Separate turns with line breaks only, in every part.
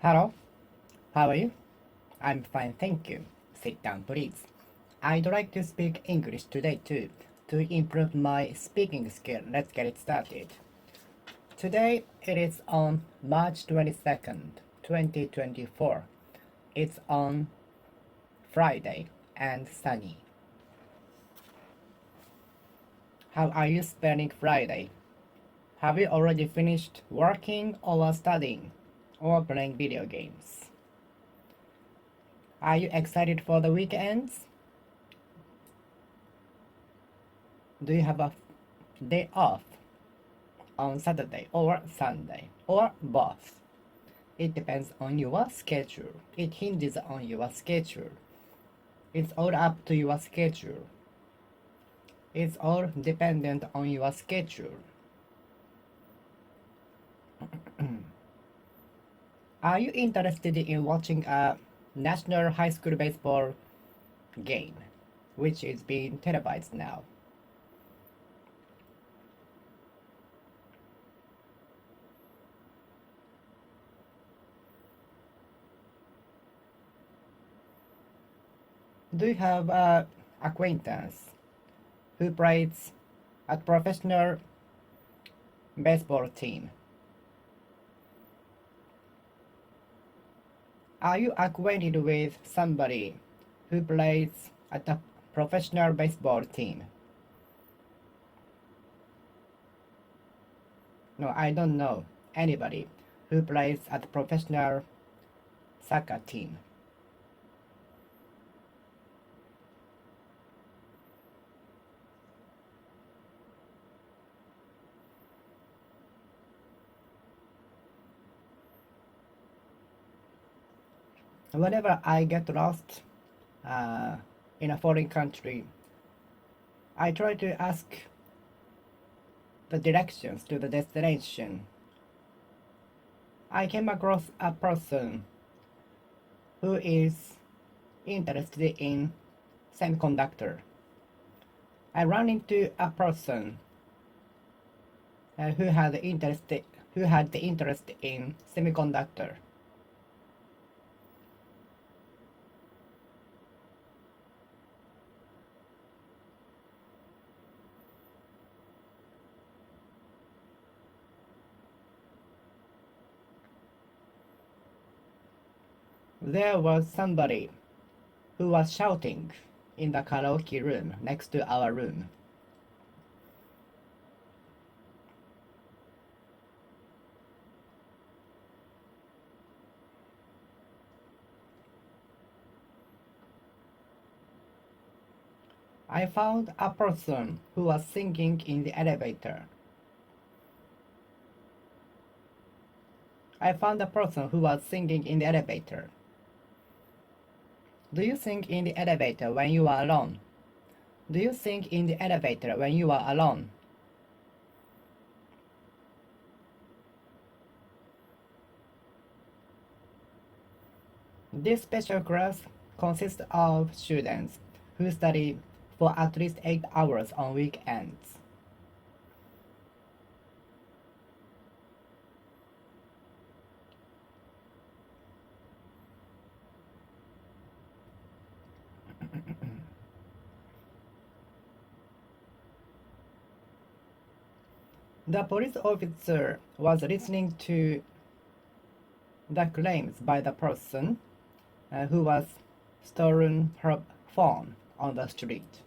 Hello, how are you? I'm fine, thank you. Sit down, please. I'd like to speak English today too, to improve my speaking skill. Let's get it started. Today it is on March 22nd, 2024. It's on Friday and sunny. How are you spending Friday? Have you already finished working or studying or playing video games? Are you excited for the weekends? Do you have a day off on Saturday or Sunday or both? It depends on your schedule. It hinges on your schedule. It's all up to your schedule. It's all dependent on your schedule. Are you interested in watching a national high school baseball game, which is being televised now? Do you have an acquaintance who plays at professional baseball team? Are you acquainted with somebody who plays at a professional baseball team? No, I don't know anybody who plays at a professional soccer team. Whenever I get lost in a foreign country, I try to ask the directions to the destination. I came across a person who is interested in semiconductor. I ran into a person who had the interest in semiconductor. There was somebody who was shouting in the karaoke room next to our room. I found a person who was singing in the elevator. I found a person who was singing in the elevator. Do you sing in the elevator when you are alone? Do you sing in the elevator when you are alone? This special class consists of students who study for at least 8 hours on weekends. The police officer was listening to the claims by the person who was stolen her phone on the street.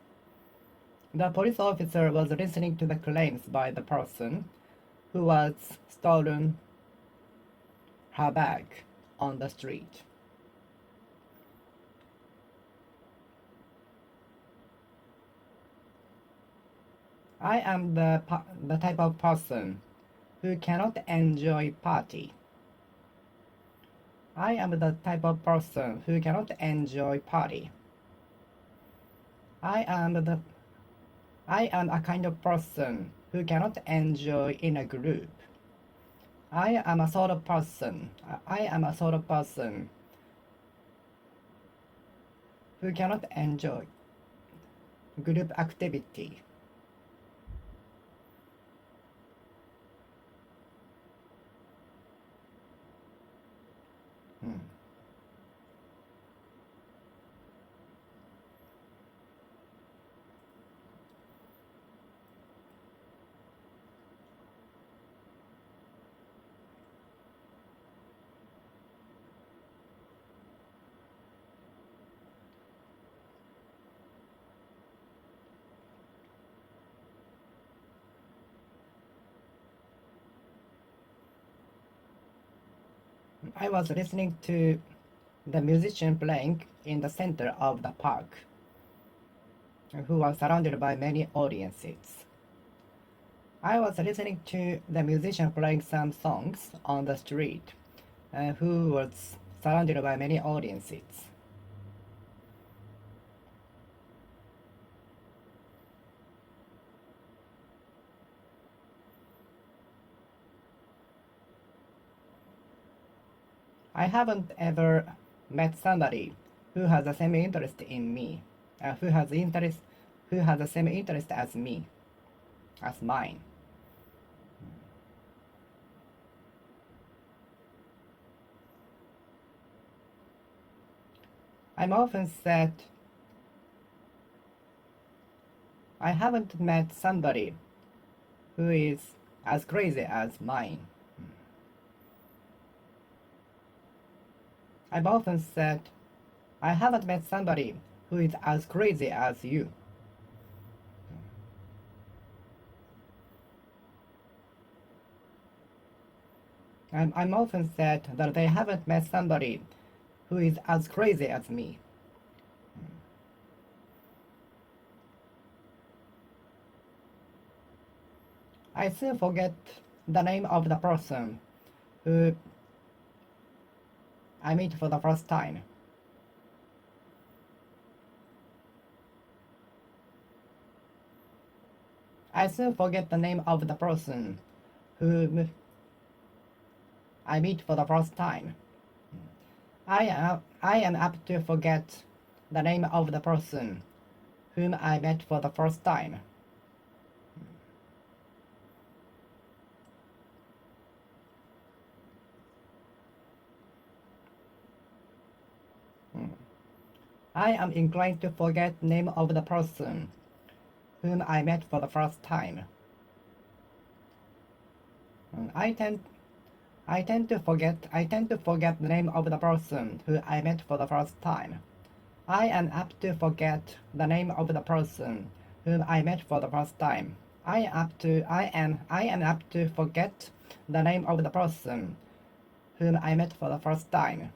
The police officer was listening to the claims by the person who was stolen her bag on the street. I am the type of person who cannot enjoy party. I am the type of person who cannot enjoy party. I am a kind of person who cannot enjoy in a group. I am a sort of person who cannot enjoy group activity. I was listening to the musician playing in the center of the park, who was surrounded by many audiences. I was listening to the musician playing some songs on the street, who was surrounded by many audiences. I haven't ever met somebody who has the same interest in me, who has the same interest as me, as mine. I'm often said I haven't met somebody who is as crazy as mine. I've often said I haven't met somebody who is as crazy as you. I'm often said that they haven't met somebody who is as crazy as me. I soon forget the name of the person who I meet for the first time. I soon forget the name of the person whom I meet for the first time. I am apt to forget the name of the person whom I met for the first time. I am inclined to forget the name of the person whom I met for the first time. I tend to forget the name of the person who I met for the first time. I am apt to forget the name of the person whom I met for the first time. I am apt to forget the name of the person whom I met for the first time.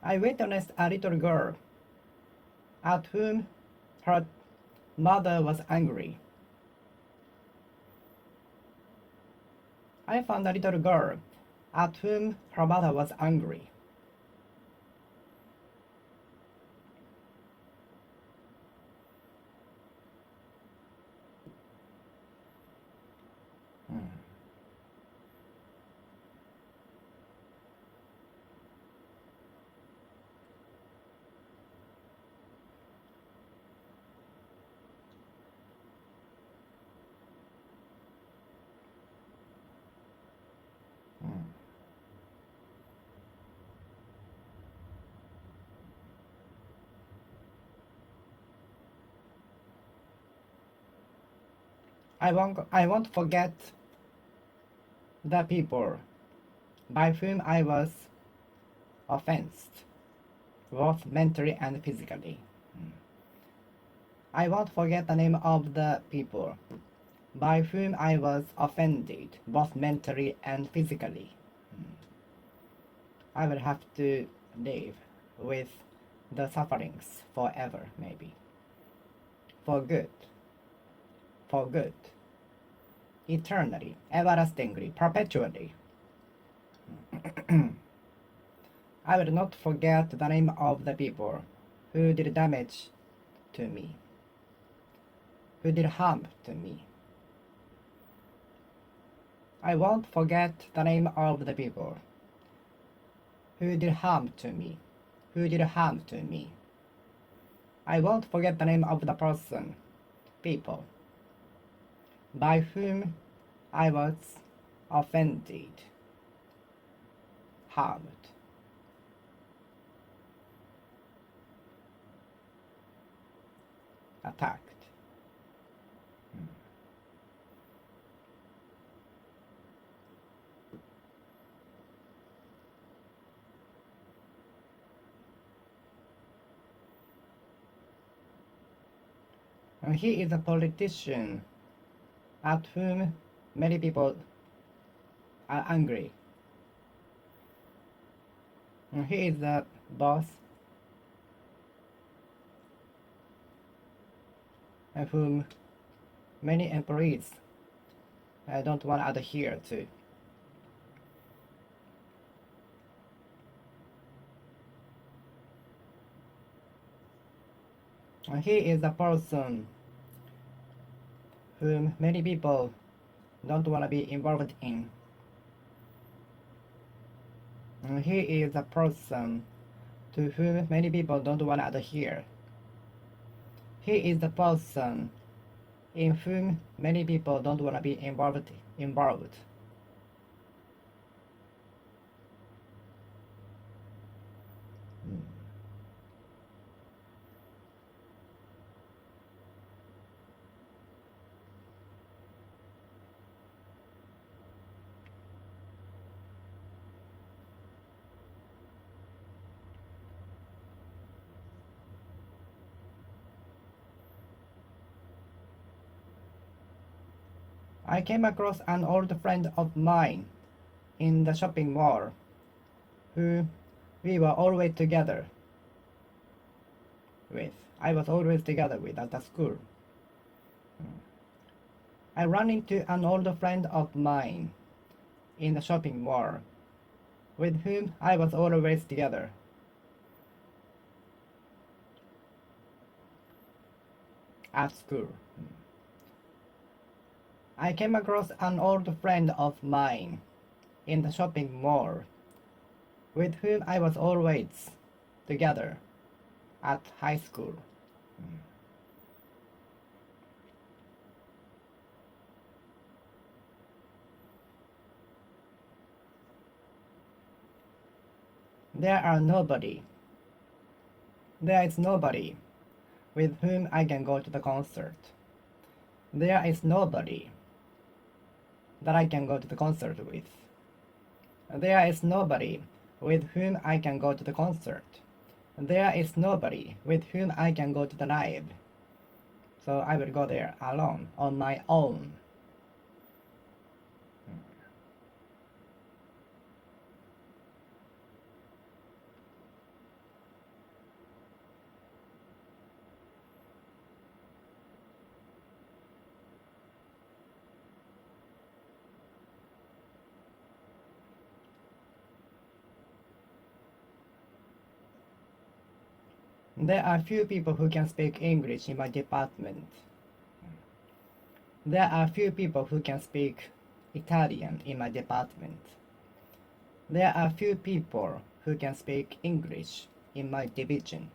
I witnessed a little girl at whom her mother was angry. I found a little girl at whom her mother was angry. I won't forget the people by whom I was offended, both mentally and physically. I won't forget the name of the people by whom I was offended, both mentally and physically. I will have to live with the sufferings forever, maybe. For good. for good, eternally, everlastingly, perpetually. I will not forget the name of the people who did damage to me, who did harm to me. I won't forget the name of the people who did harm to me, who did harm to me. I won't forget the name of the person, people, by whom I was offended, harmed. Attacked. And he is a politician at whom many people are angry. And he is the boss of whom many employees don't want to adhere to. And he is a person whom many people don't want to be involved in. And he is a person to whom many people don't want to adhere. He is the person in whom many people don't want to be involved. I came across an old friend of mine in the shopping mall who we were always together with. I was always together with at the school. I ran into an old friend of mine in the shopping mall with whom I was always together. At school. I came across an old friend of mine in the shopping mall with whom I was always together at high school. There is nobody with whom I can go to the concert. There is nobody that I can go to the concert with. There is nobody with whom I can go to the concert. There is nobody with whom I can go to the live. So I will go there alone, on my own. There are few people who can speak English in my department. There are few people who can speak Italian in my department. There are few people who can speak English in my division.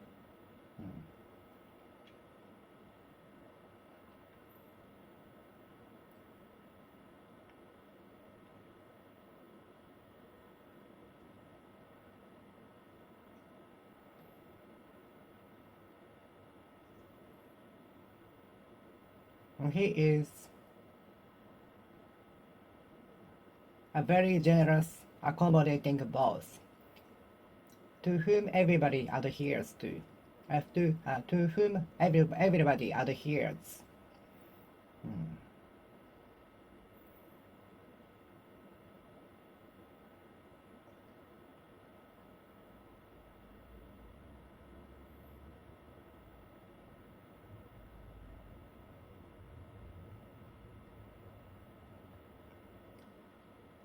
He is a very generous, accommodating boss to whom everybody adheres to whom everybody adheres.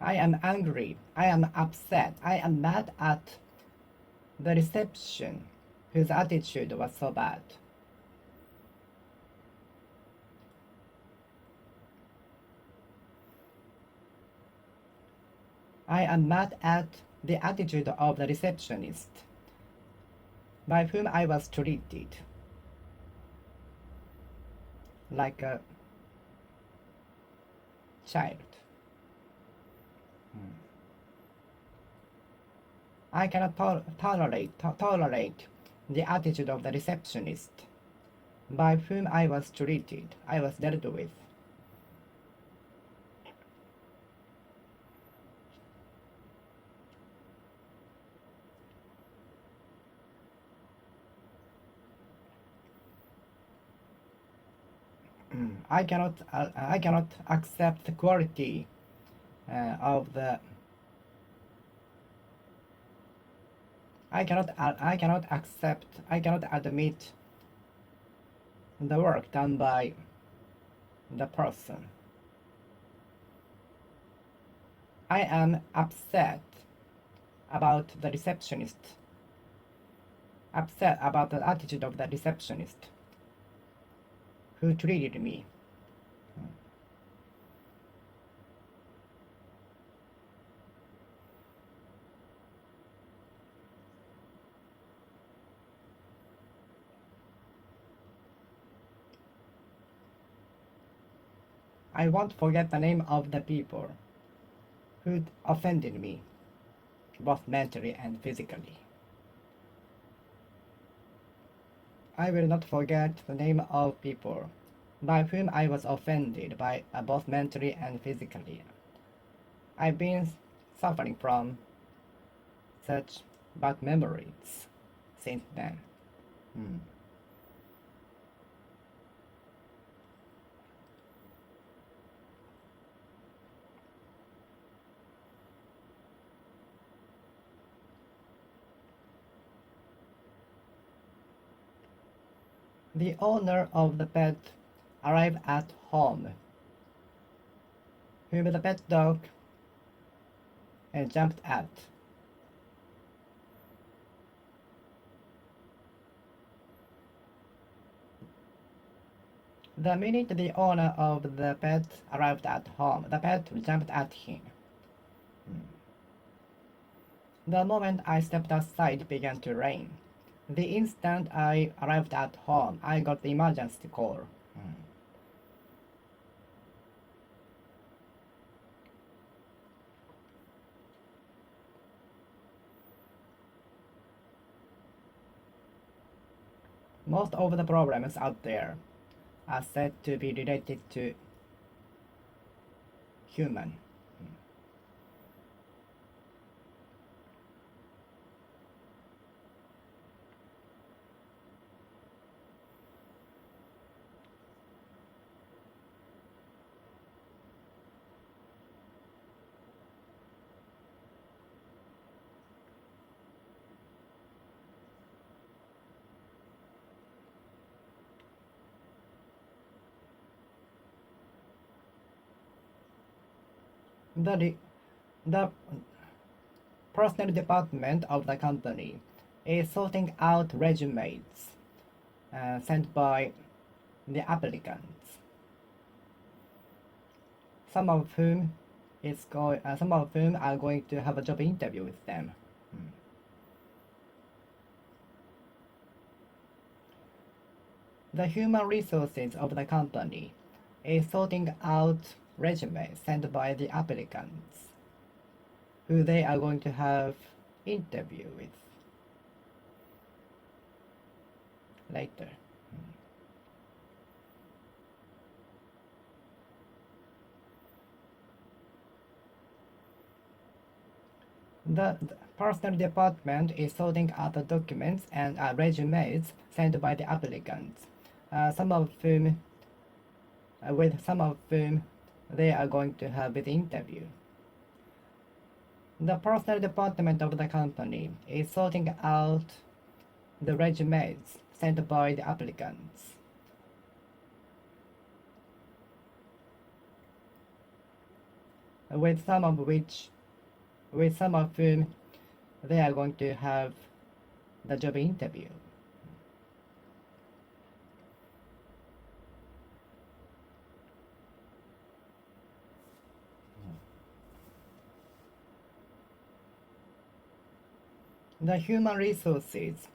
I am angry. I am upset. I am mad at the reception whose attitude was so bad. I am mad at the attitude of the receptionist by whom I was treated like a child. I cannot tolerate the attitude of the receptionist by whom I was treated, I was dealt with. I cannot accept the quality of the. I cannot admit the work done by the person. I am upset about the receptionist. Upset about the attitude of the receptionist who treated me. I won't forget the name of the people who offended me, both mentally and physically. I will not forget the name of people by whom I was offended by both mentally and physically. I've been suffering from such bad memories since then. The owner of the pet arrived at home, whom the pet dog jumped at. The minute the owner of the pet arrived at home, the pet jumped at him. The moment I stepped outside, it began to rain. The instant I arrived at home, I got the emergency call. Most of the problems out there are said to be related to human. The personnel department of the company is sorting out resumes sent by the applicants, some of whom are going to have a job interview with them. The human resources of the company is sorting out resumes sent by the applicants who they are going to have interview with later. The personnel department is sorting out the documents and resumes sent by the applicants, some of whom they are going to have the interview. The personnel department of the company is sorting out the resumes sent by the applicants. with some of whom they are going to have the job interview. The human resources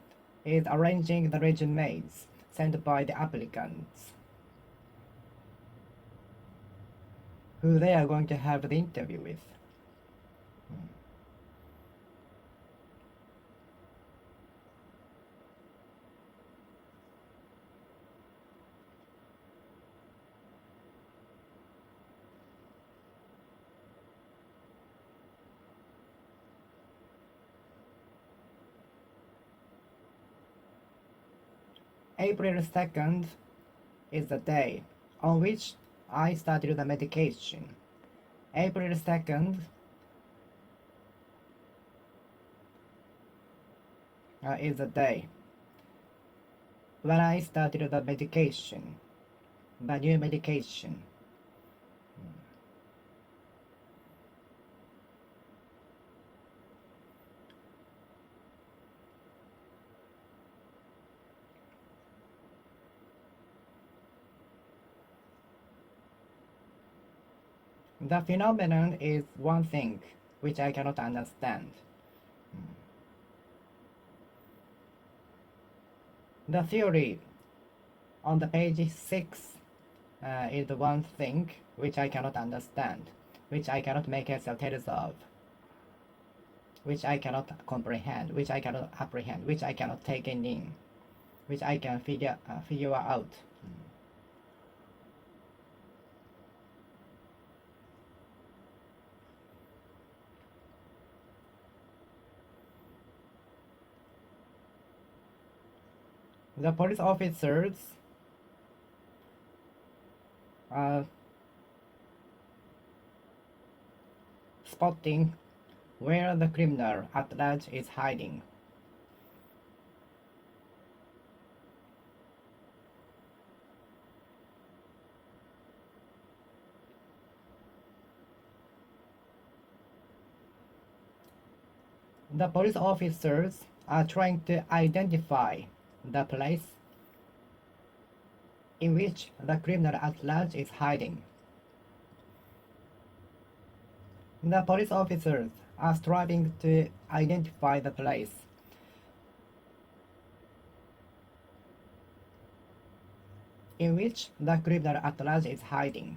is arranging the resumes sent by the applicants who they are going to have the interview with. April 2nd is the day on which I started the medication. April 2nd is the day when I started the medication, the new medication. The phenomenon is one thing which I cannot understand. The theory on the page 6 is the one thing which I cannot understand, which I cannot make heads or tails of, which I cannot comprehend, which I cannot apprehend, which I cannot take in, which I can figure out. The police officers are spotting where the criminal at large is hiding. The police officers are trying to identify the place in which the criminal at large is hiding. The police officers are striving to identify the place in which the criminal at large is hiding.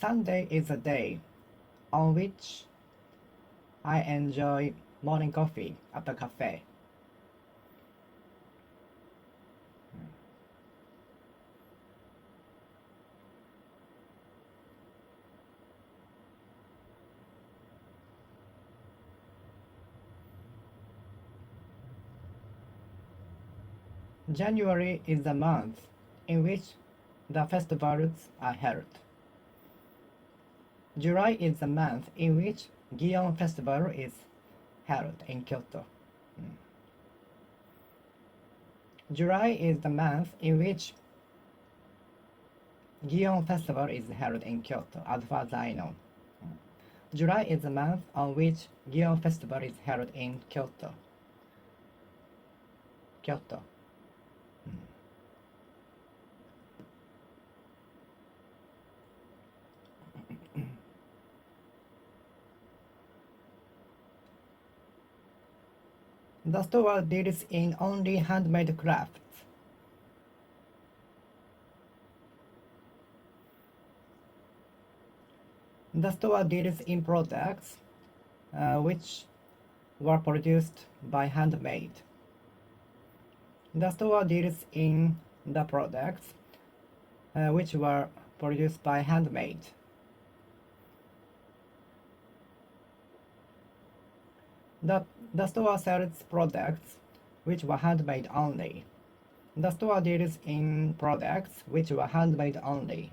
Sunday is a day on which I enjoy morning coffee at the cafe. January is the month in which the festivals are held. July is the month in which Gion Festival is held in Kyoto. July is the month in which Gion Festival is held in Kyoto, as far as I know. July is the month on which Gion Festival is held in Kyoto. Kyoto. The store deals in only handmade crafts. The store deals in products which were produced by handmade. The store deals in the products which were produced by handmade. The store sells products which were handmade only. The store deals in products which were handmade only.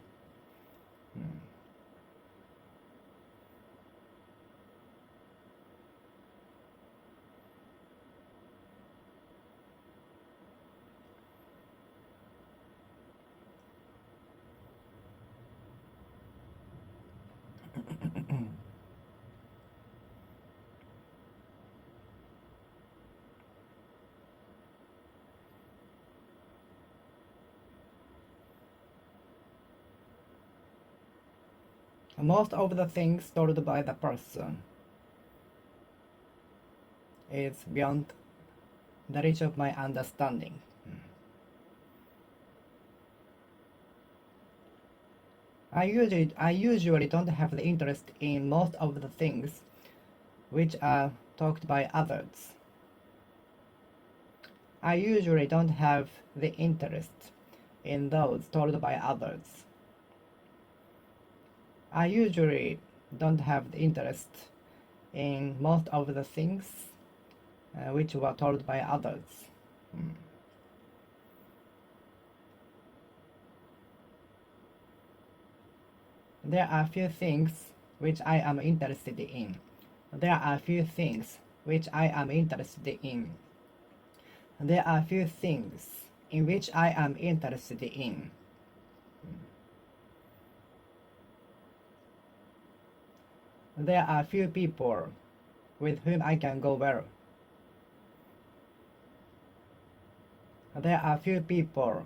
Most of the things sold by the person is beyond the reach of my understanding. I usually don't have the interest in most of the things which are talked by others. I usually don't have the interest in those told by others. I usually don't have the interest in most of the things which were told by others. There are few things which I am interested in. There are few things which I am interested in. There are few things in which I am interested in. There are few people with whom I can go well. There are few people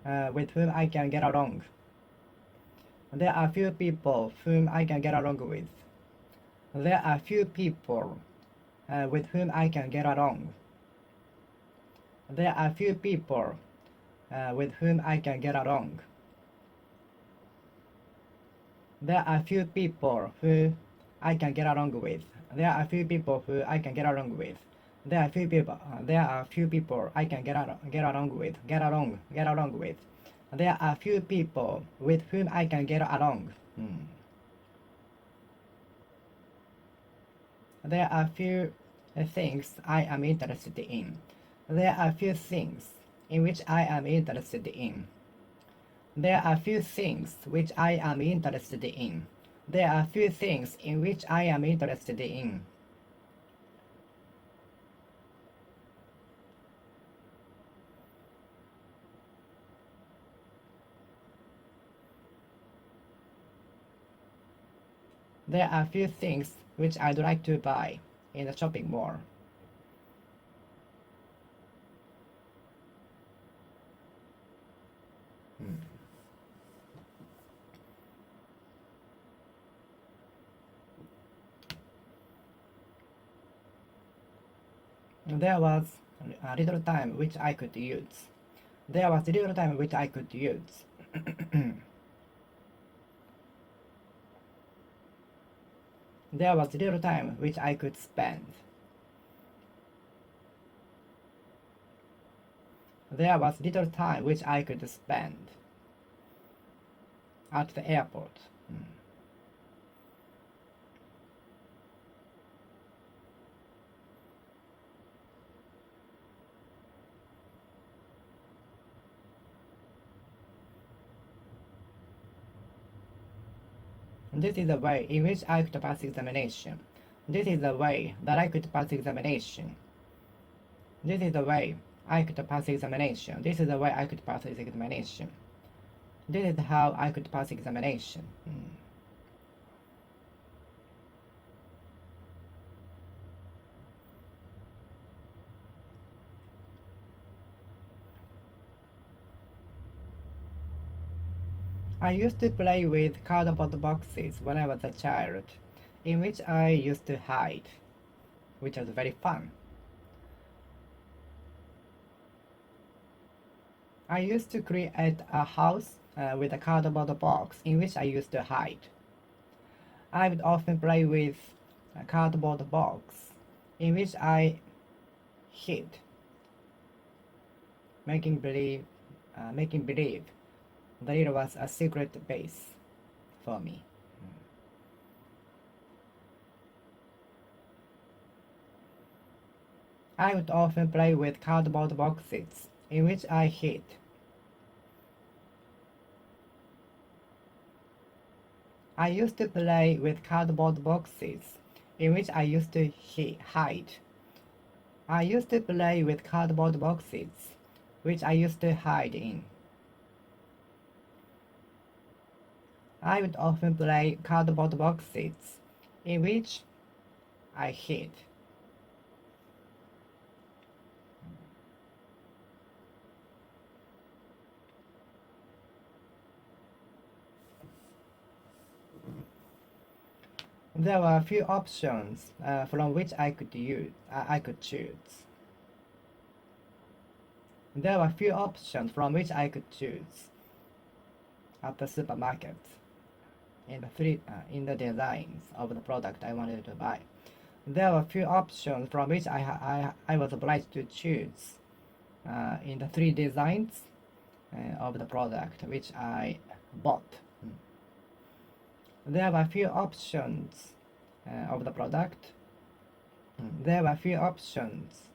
with whom I can get along. There are few people whom I can get along with. There are few people with whom I can get along. There are few people with whom I can get along. There are few people who I can get along with. There are few people who I can get along with. There are few people. There are few people I can get along with. Get along with. There are few people with whom I can get along. There are few things I am interested in. There are few things in which I am interested in. There are few things which I am interested in. There are few things in which I am interested in. There are few things which I'd like to buy in a shopping mall. There was a little time which I could use. There was little time which I could use. There was little time which I could spend. There was little time which I could spend at the airport. This is the way in which I could pass examination. This is the way that I could pass examination. This is the way I could pass examination. This is the way I could pass examination. This is how I could pass examination. I used to play with cardboard boxes when I was a child, in which I used to hide, which was very fun. I used to create a house with a cardboard box in which I used to hide. I would often play with a cardboard box in which I hid, making believe that it was a secret base for me. I would often play with cardboard boxes in which I hid. I used to play with cardboard boxes in which I used to hide. I used to play with cardboard boxes which I used to hide in. I would often play cardboard boxes in which I hid. There were a few options from which I could choose. There were few options from which I could choose at the supermarket in the designs of the product I wanted to buy. There were few options from which I was obliged to choose in the three designs of the product which I bought. There were few options of the product. There were few options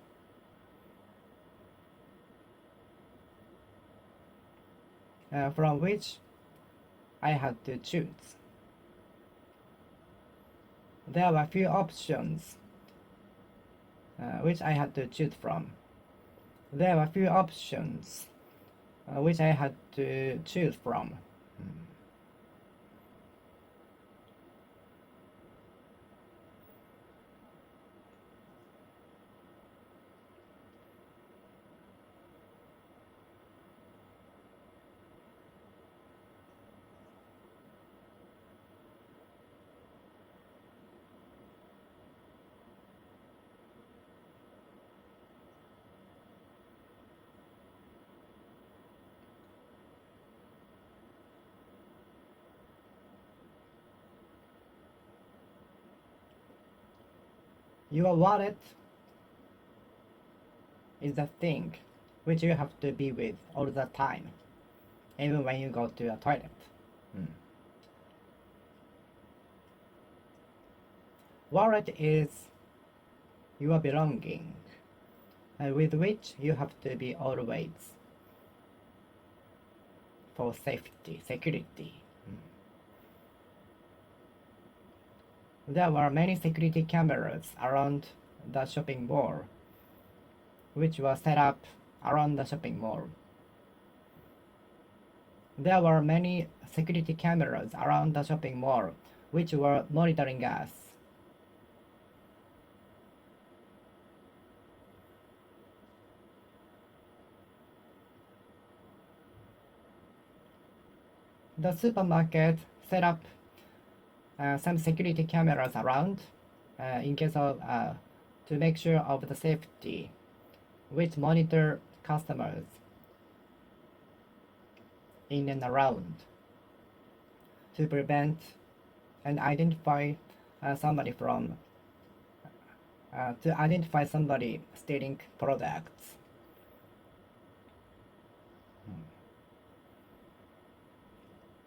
from which I had to choose. There were few options which I had to choose from. There were few options which I had to choose from. Your wallet is the thing which you have to be with all the time, even when you go to a toilet. Wallet is your belonging, with which you have to be always for security. There were many security cameras around the shopping mall, which were set up around the shopping mall. There were many security cameras around the shopping mall, which were monitoring us. The supermarket set up some security cameras around in case of to make sure of the safety, which monitor customers in and around to prevent and identify somebody stealing products.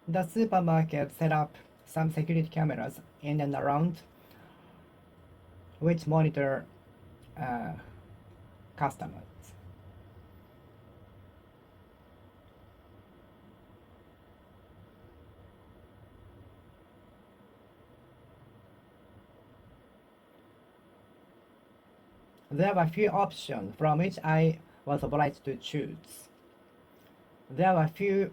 The supermarket set up some security cameras in and around which monitor customers. There were few options from which I was obliged to choose. There were few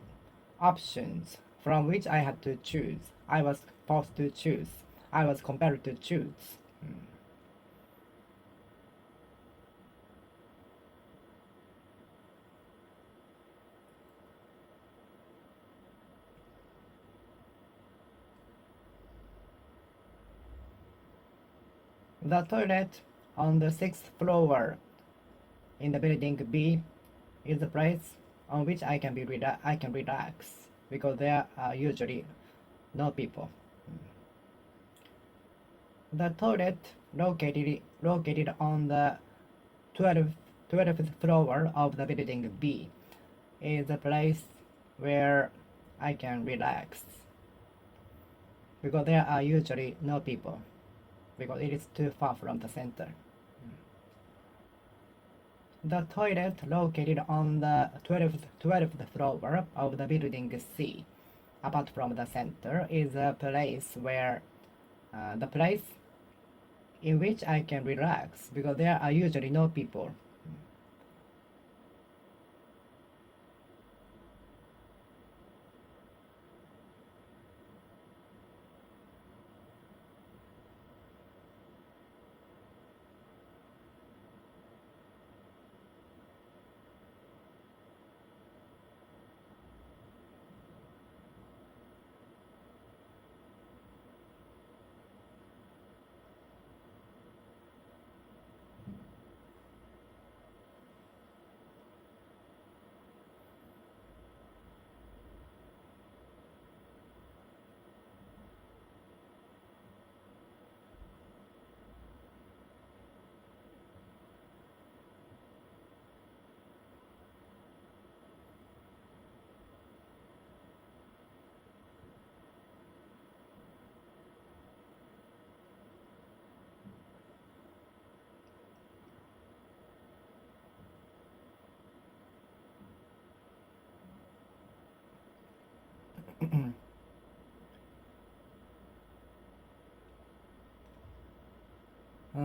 options from which I had to choose. I was forced to choose. I was compelled to choose. The toilet on the 6th floor in the building B is the place on which I can relax because there are usually no people. The toilet located on the 12th floor of the building B is the place where I can relax because there are usually no people because it is too far from the center. The toilet located on the 12th floor of the building C, apart from the center, is a place where the place in which I can relax because there are usually no people.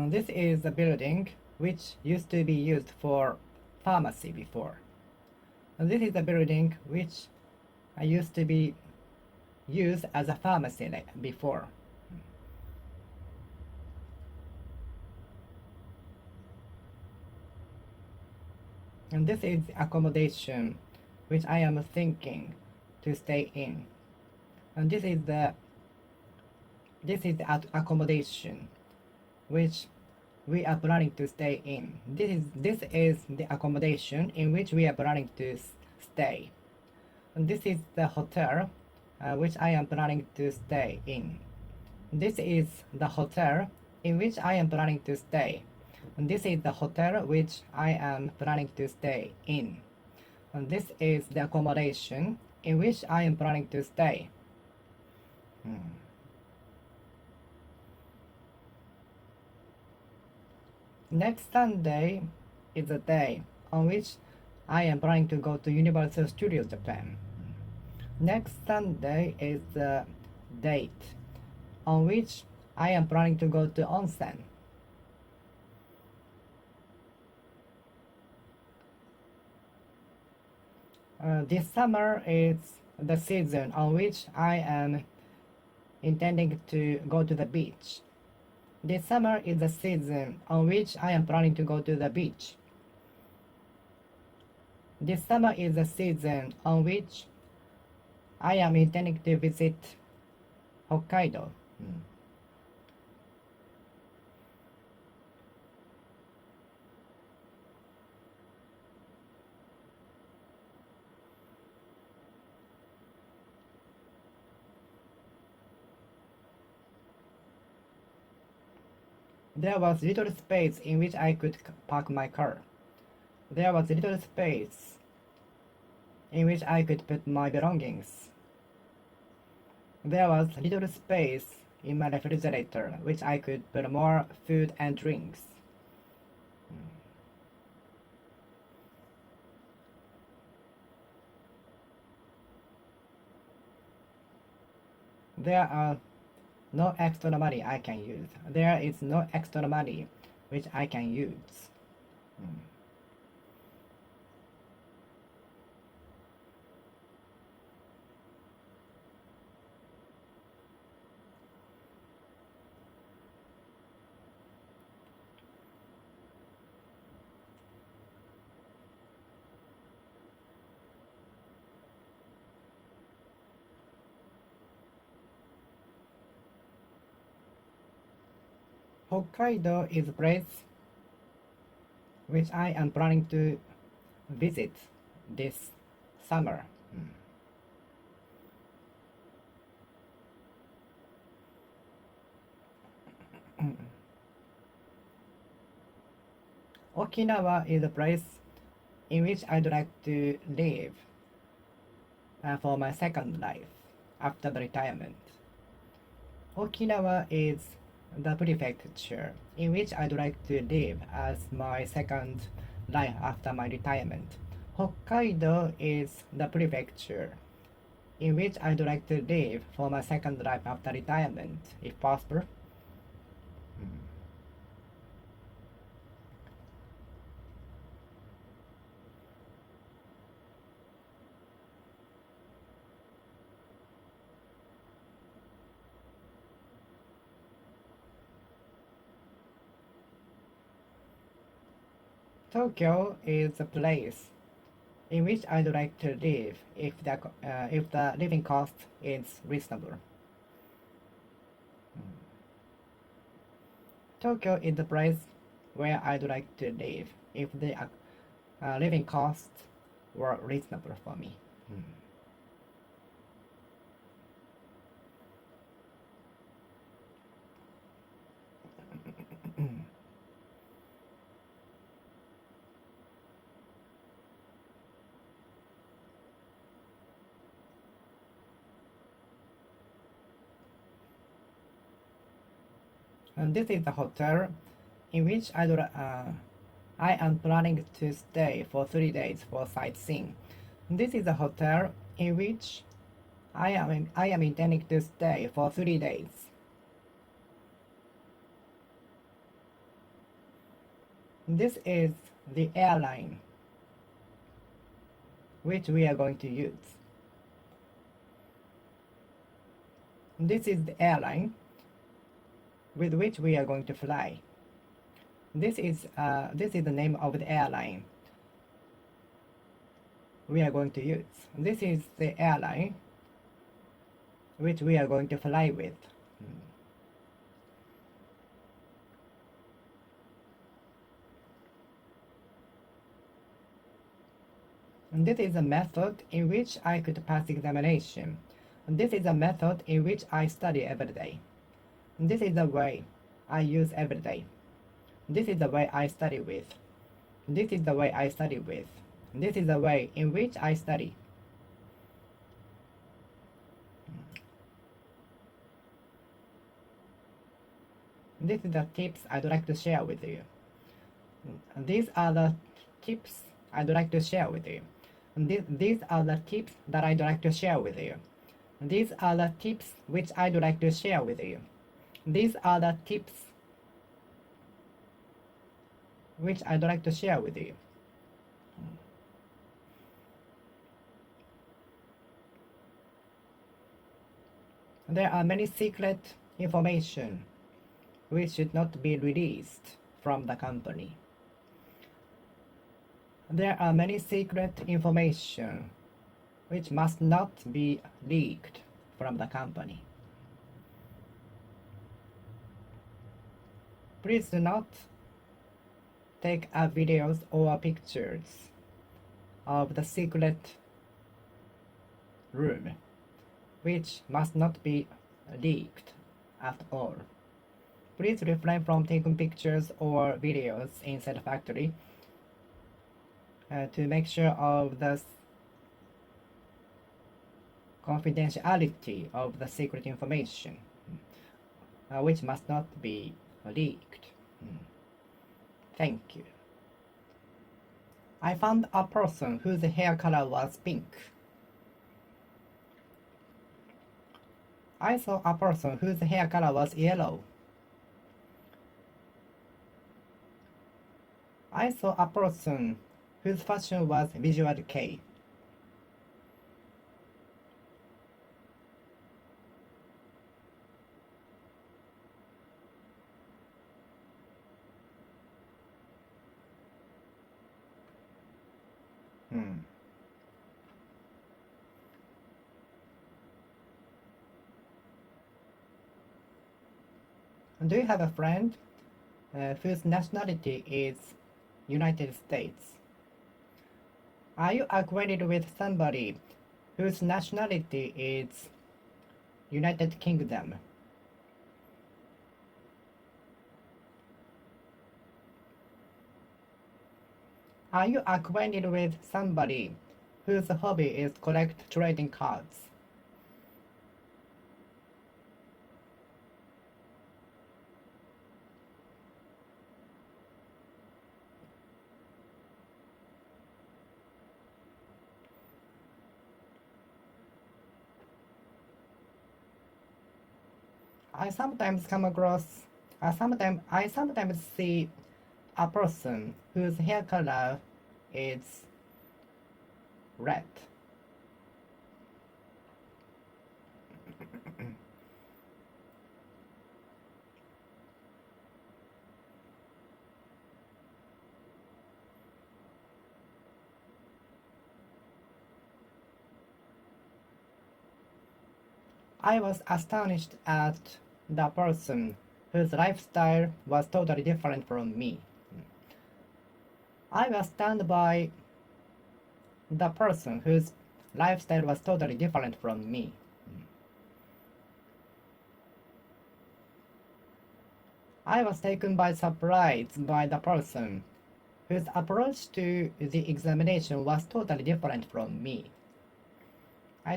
This is a building which used to be used for pharmacy before. This is a building which used to be used as a pharmacy before. And this is accommodation which I am thinking to stay in. And this is the accommodation which we are planning to stay in. This is the accommodation in which we are planning to stay. And this is the hotel which I am planning to stay in. This is the hotel in which I am planning to stay. And this is the hotel which I am planning to stay in. And this is the accommodation in which I am planning to stay. Next Sunday is the day on which I am planning to go to Universal Studios Japan. Next Sunday is the date on which I am planning to go to onsen. This summer is the season on which I am intending to go to the beach. This summer is the season on which I am planning to go to the beach. This summer is the season on which I am intending to visit Hokkaido. There was little space in which I could park my car. There was little space in which I could put my belongings. There was little space in my refrigerator which I could put more food and drinks. There are no extra money I can use. There is no extra money which I can use. Hokkaido is a place which I am planning to visit this summer. Okinawa is a place in which I'd like to live for my second life after the retirement. Okinawa is the prefecture in which I'd like to live as my second life after my retirement. Hokkaido is the prefecture in which I'd like to live for my second life after retirement, if possible. Tokyo is a place in which I'd like to live if the living cost is reasonable. Tokyo is the place where I'd like to live if the living costs were reasonable for me. And this is the hotel in which I am planning to stay for 3 days for sightseeing. This is the hotel in which I am intending to stay for 3 days. This is the airline which we are going to use. This is the airline with which we are going to fly. This is the name of the airline we are going to use. This is the airline which we are going to fly with. And this is a method in which I could pass examination. And this is a method in which I study every day. This is the way I use every day. This is the way I study with. This is the way I study with. This is the way in which I study. This is the tips I'd like to share with you. These are the tips I'd like to share with you. These are the tips that I'd like to share with you. These are the tips which I'd like to share with you. These are the tips which I'd like to share with you. There are many secret information which should not be released from the company. There are many secret information which must not be leaked from the company. Please do not take videos or pictures of the secret room, which must not be leaked at all. Please refrain from taking pictures or videos inside the factory to make sure of the confidentiality of the secret information, which must not be leaked. Thank you. I found a person whose hair color was pink. I saw a person whose hair color was yellow. I saw a person whose fashion was visual kei. Do you have a friend whose nationality is United States? Are you acquainted with somebody whose nationality is United Kingdom? Are you acquainted with somebody whose hobby is collect trading cards? I sometimes come across, I sometimes see a person whose hair color is red. I was astonished at the person whose lifestyle was totally different from me. I was stunned by the person whose lifestyle was totally different from me. I was taken by surprise by the person whose approach to the examination was totally different from me. I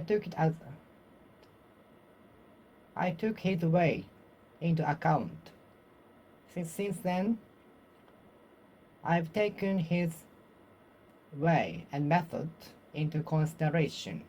took his way into account. Since then, I've taken his way and method into consideration.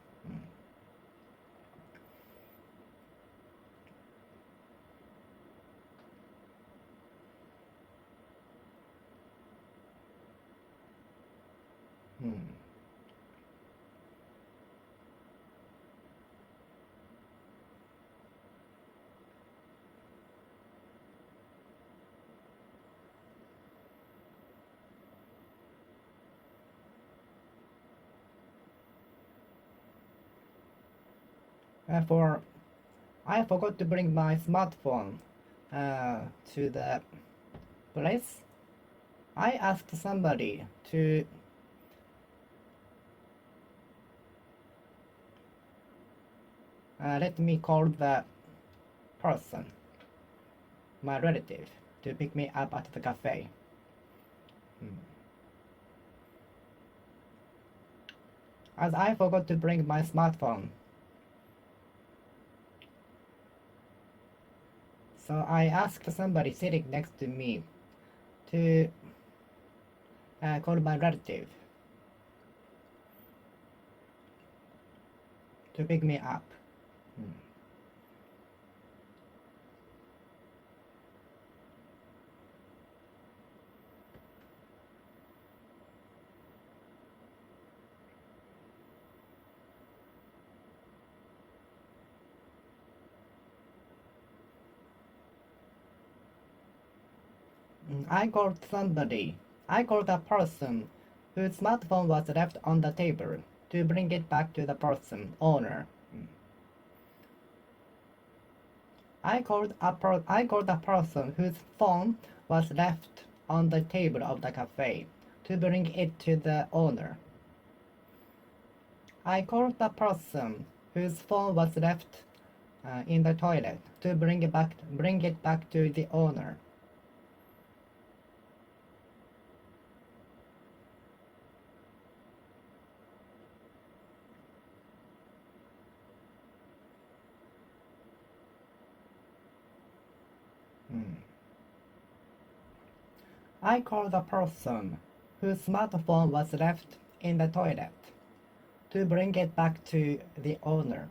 For I forgot to bring my smartphone to the place. I asked somebody to let me call the person, my relative, to pick me up at the cafe. As I forgot to bring my smartphone, so I asked somebody sitting next to me to call my relative to pick me up. I called a person whose smartphone was left on the table to bring it back to the owner. I called a person whose phone was left on the table of the cafe to bring it to the owner. I called a person whose phone was left in the toilet to bring it back to the owner. I called the person whose smartphone was left in the toilet to bring it back to the owner.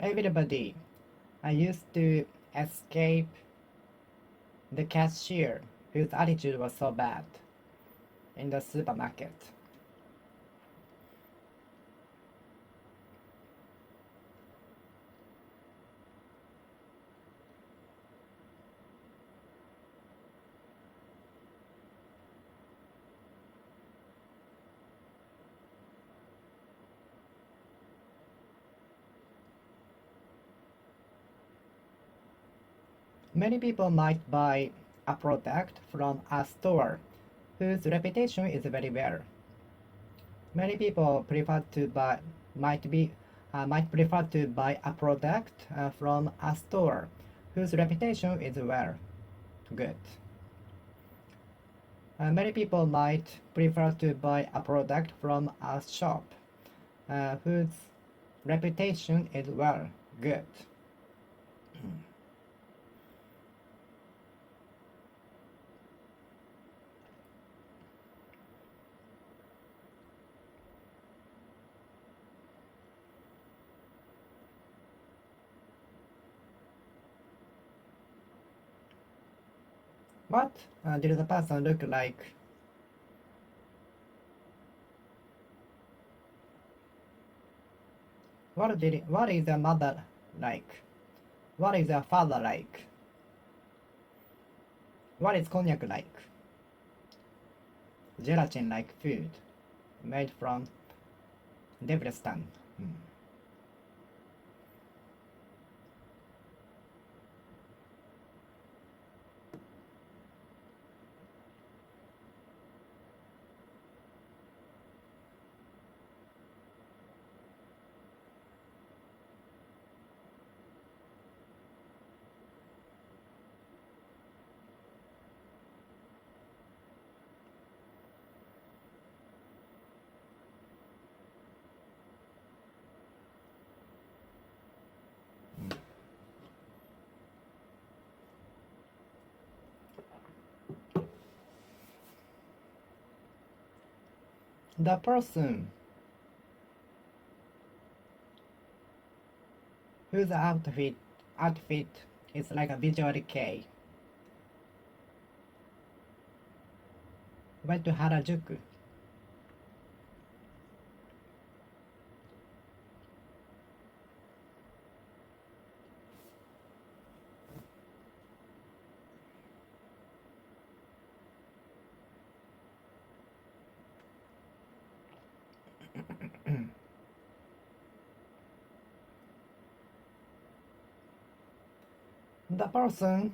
Everybody used to escape the cashier whose attitude was so bad in the supermarket. Many people might buy a product from a store whose reputation is very well. Many people might prefer to buy a product from a store whose reputation is well. Good. Many people might prefer to buy a product from a shop whose reputation is well. Good. What did the person look like? What is your mother like? What is your father like? What is cognac like? Gelatin like food made from devil's tongue. The person whose outfit is like a visual kei went to Harajuku. The person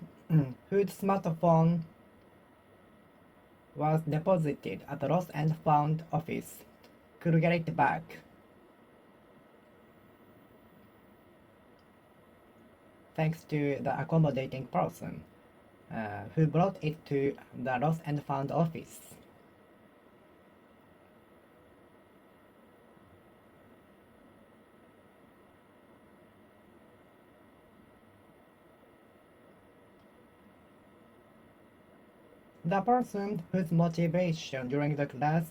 whose smartphone was deposited at the lost and found office could get it back. Thanks to the accommodating person who brought it to the lost and found office. The person whose motivation during the class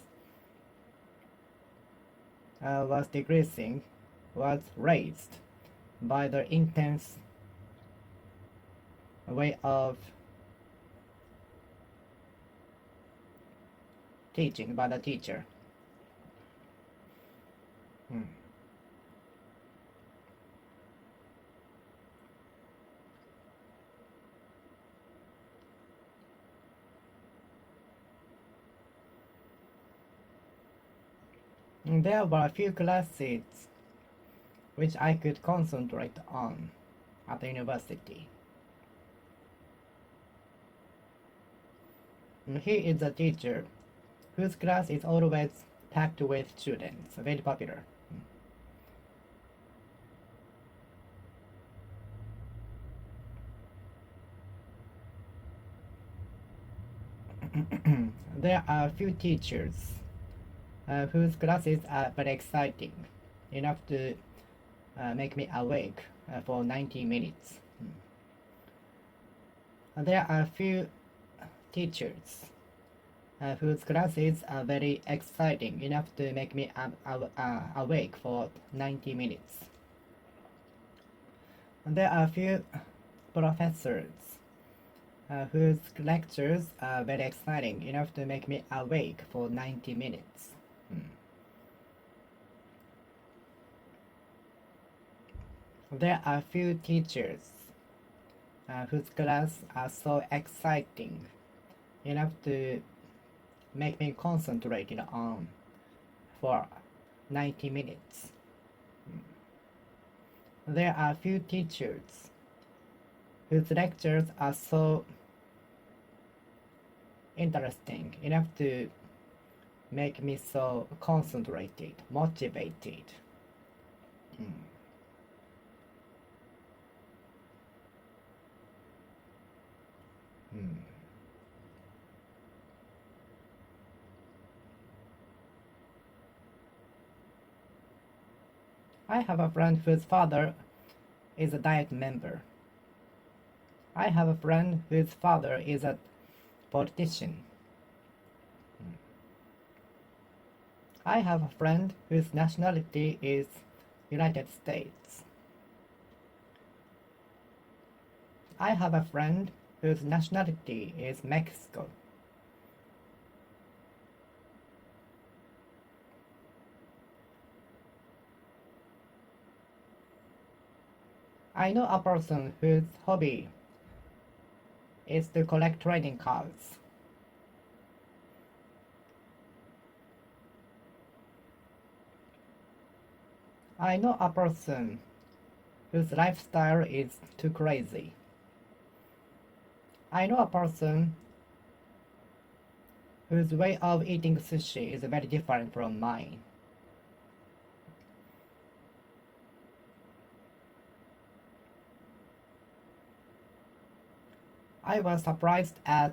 was decreasing was raised by the intense way of teaching by the teacher. There were a few classes which I could concentrate on at the university. He is a teacher whose class is always packed with students, very popular. There are a few teachers whose classes are very exciting, enough to make me awake for 90 minutes. There are a few teachers whose classes are very exciting, enough to make me awake for 90 minutes. There are a few professors whose lectures are very exciting, enough to make me awake for 90 minutes. There are few teachers whose class are so exciting, enough to make me concentrated on for 90 minutes. There are few teachers whose lectures are so interesting enough to make me so concentrated, motivated. I have a friend whose father is a Diet member. I have a friend whose father is a politician. I have a friend whose nationality is United States. I have a friend whose nationality is Mexico. I know a person whose hobby is to collect trading cards. I know a person whose lifestyle is too crazy. I know a person whose way of eating sushi is very different from mine. I was surprised at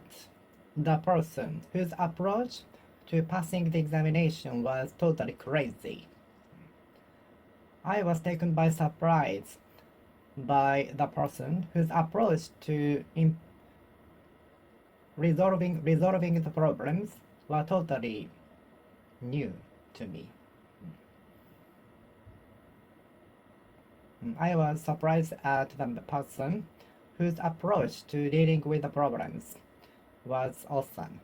the person whose approach to passing the examination was totally crazy. I was taken by surprise by the person whose approach to resolving the problems were totally new to me. I was surprised at the person whose approach to dealing with the problems was awesome.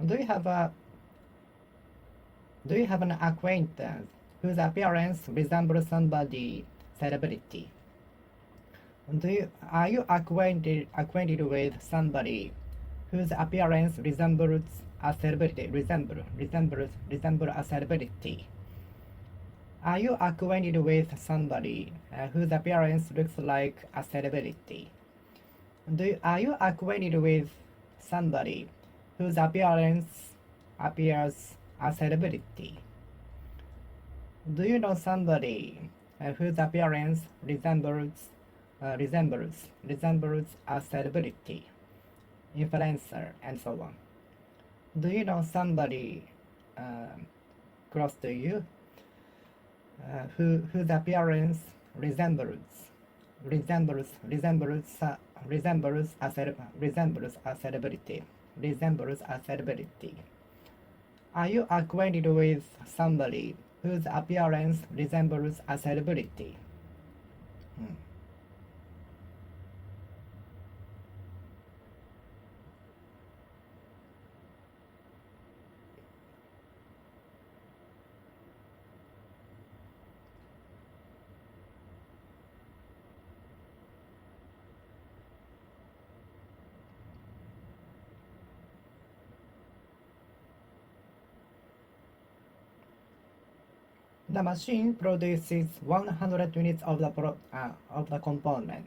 Do you have an acquaintance whose appearance resembles somebody celebrity? Are you acquainted with somebody whose appearance resembles a celebrity? Resemble a celebrity? Are you acquainted with somebody whose appearance looks like a celebrity? Are you acquainted with somebody whose appearance appears a celebrity? Do you know somebody whose appearance resembles a celebrity, influencer, and so on? Do you know somebody close to you whose appearance resembles a celebrity? Are you acquainted with somebody whose appearance resembles a celebrity? The machine produces 100 units of the component.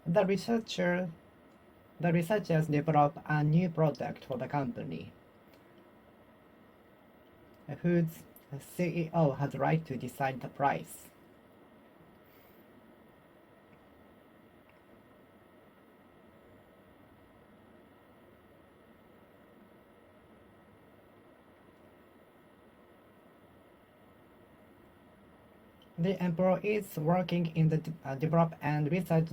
The researchers develop a new product for the company, whose CEO has the right to decide the price. The employees working in the develop and research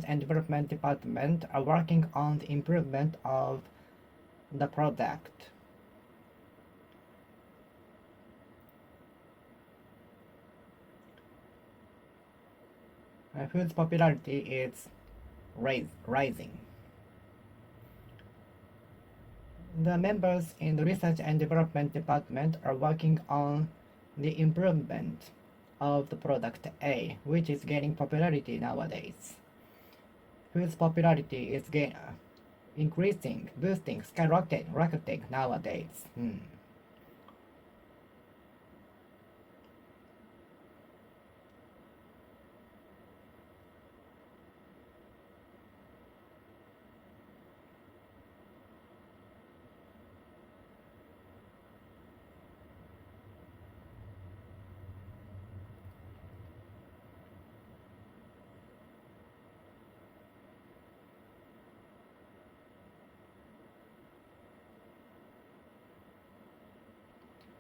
and development department are working on the improvement of the product. Whose popularity is rising. The members in the research and development department are working on the improvement of the product A, which is gaining popularity nowadays. Whose popularity is increasing, boosting, rocketing nowadays.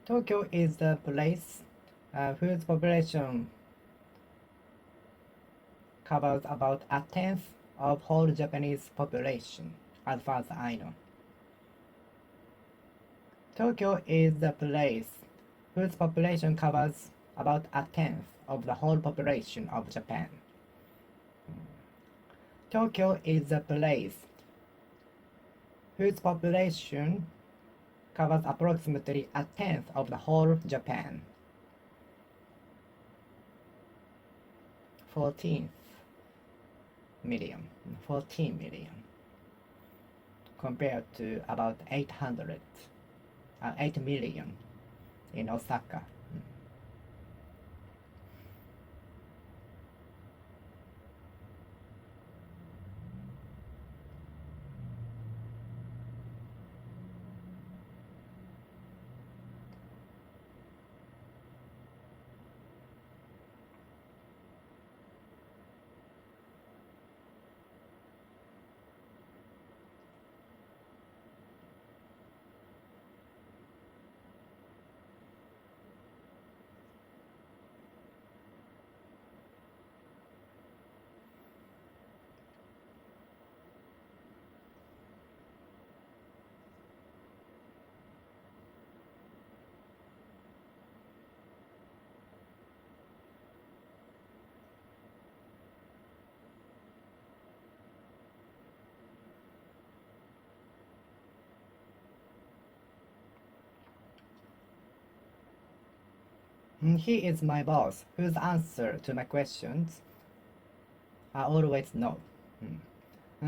Tokyo is the place whose population covers about a tenth of whole Japanese population, as far as I know. Tokyo is the place whose population covers about a tenth of the whole population of Japan. Tokyo is the place whose population covers approximately a tenth of the whole Japan. 14 million compared to about 8 million in Osaka. He is my boss, whose answer to my questions are always no.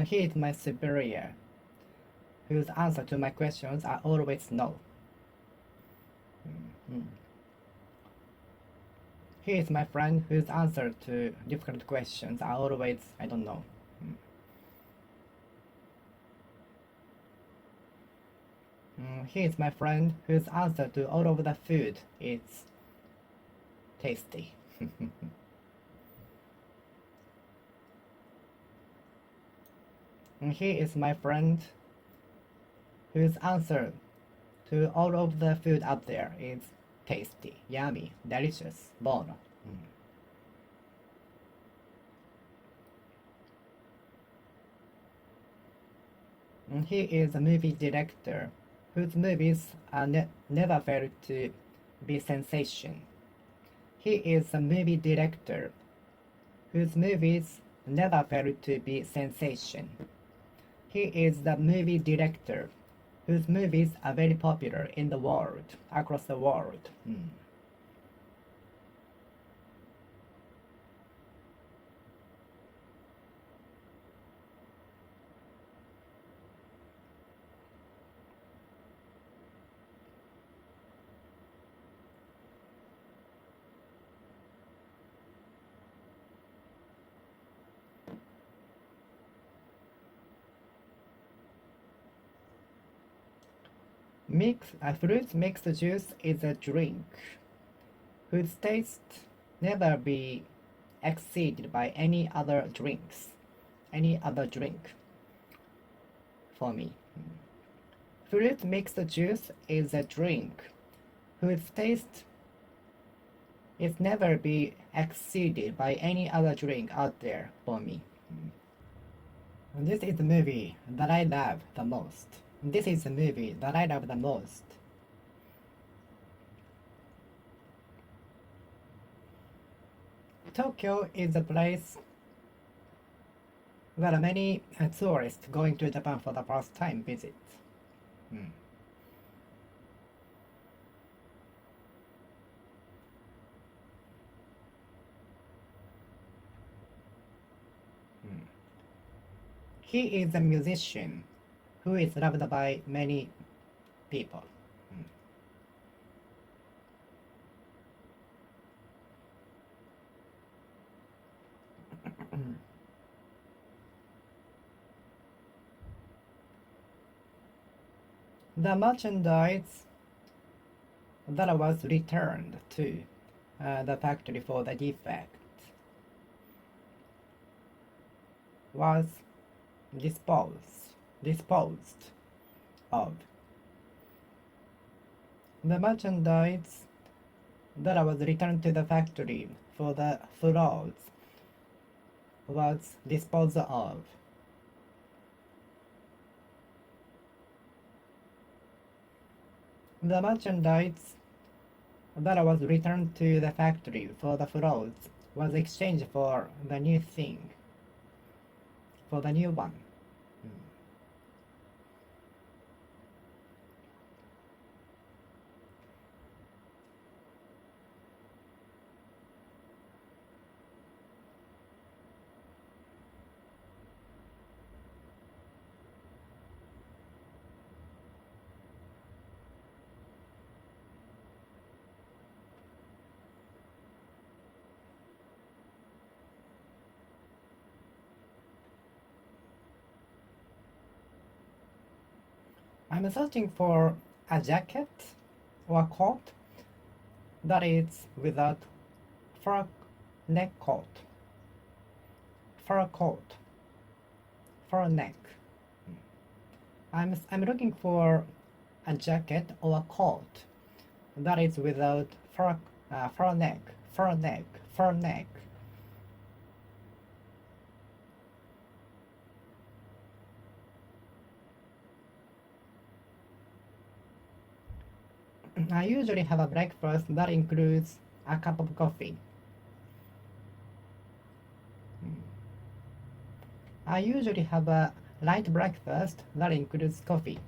He is my superior, whose answer to my questions are always no. He is my friend, whose answer to difficult questions are always I don't know. He is my friend, whose answer to all of the food is tasty. He is my friend, whose answer to all of the food out there is tasty, yummy, delicious, buono. He is a movie director whose movies are never fail to be sensation. He is a movie director whose movies never fail to be sensation. He is the movie director whose movies are very popular in the world, across the world. Fruit mixed juice is a drink whose taste never be exceeded by any other drink for me. Fruit mixed juice is a drink whose taste It's never be exceeded by any other drink out there for me. This is the movie that I love the most. This is the movie that I love the most. Tokyo is a place where many tourists going to Japan for the first time visit. He is a musician who is loved by many people. The merchandise that was returned to the factory for the defect was disposed of. The merchandise that was returned to the factory for the frauds was disposed of. The merchandise that was returned to the factory for the frauds was exchanged for the new thing, for the new one. I'm searching for a jacket or coat that is without fur neck coat, fur coat, fur neck. I'm looking for a jacket or a coat that is without fur neck, fur neck, fur neck. I usually have a breakfast that includes a cup of coffee. I usually have a light breakfast that includes coffee.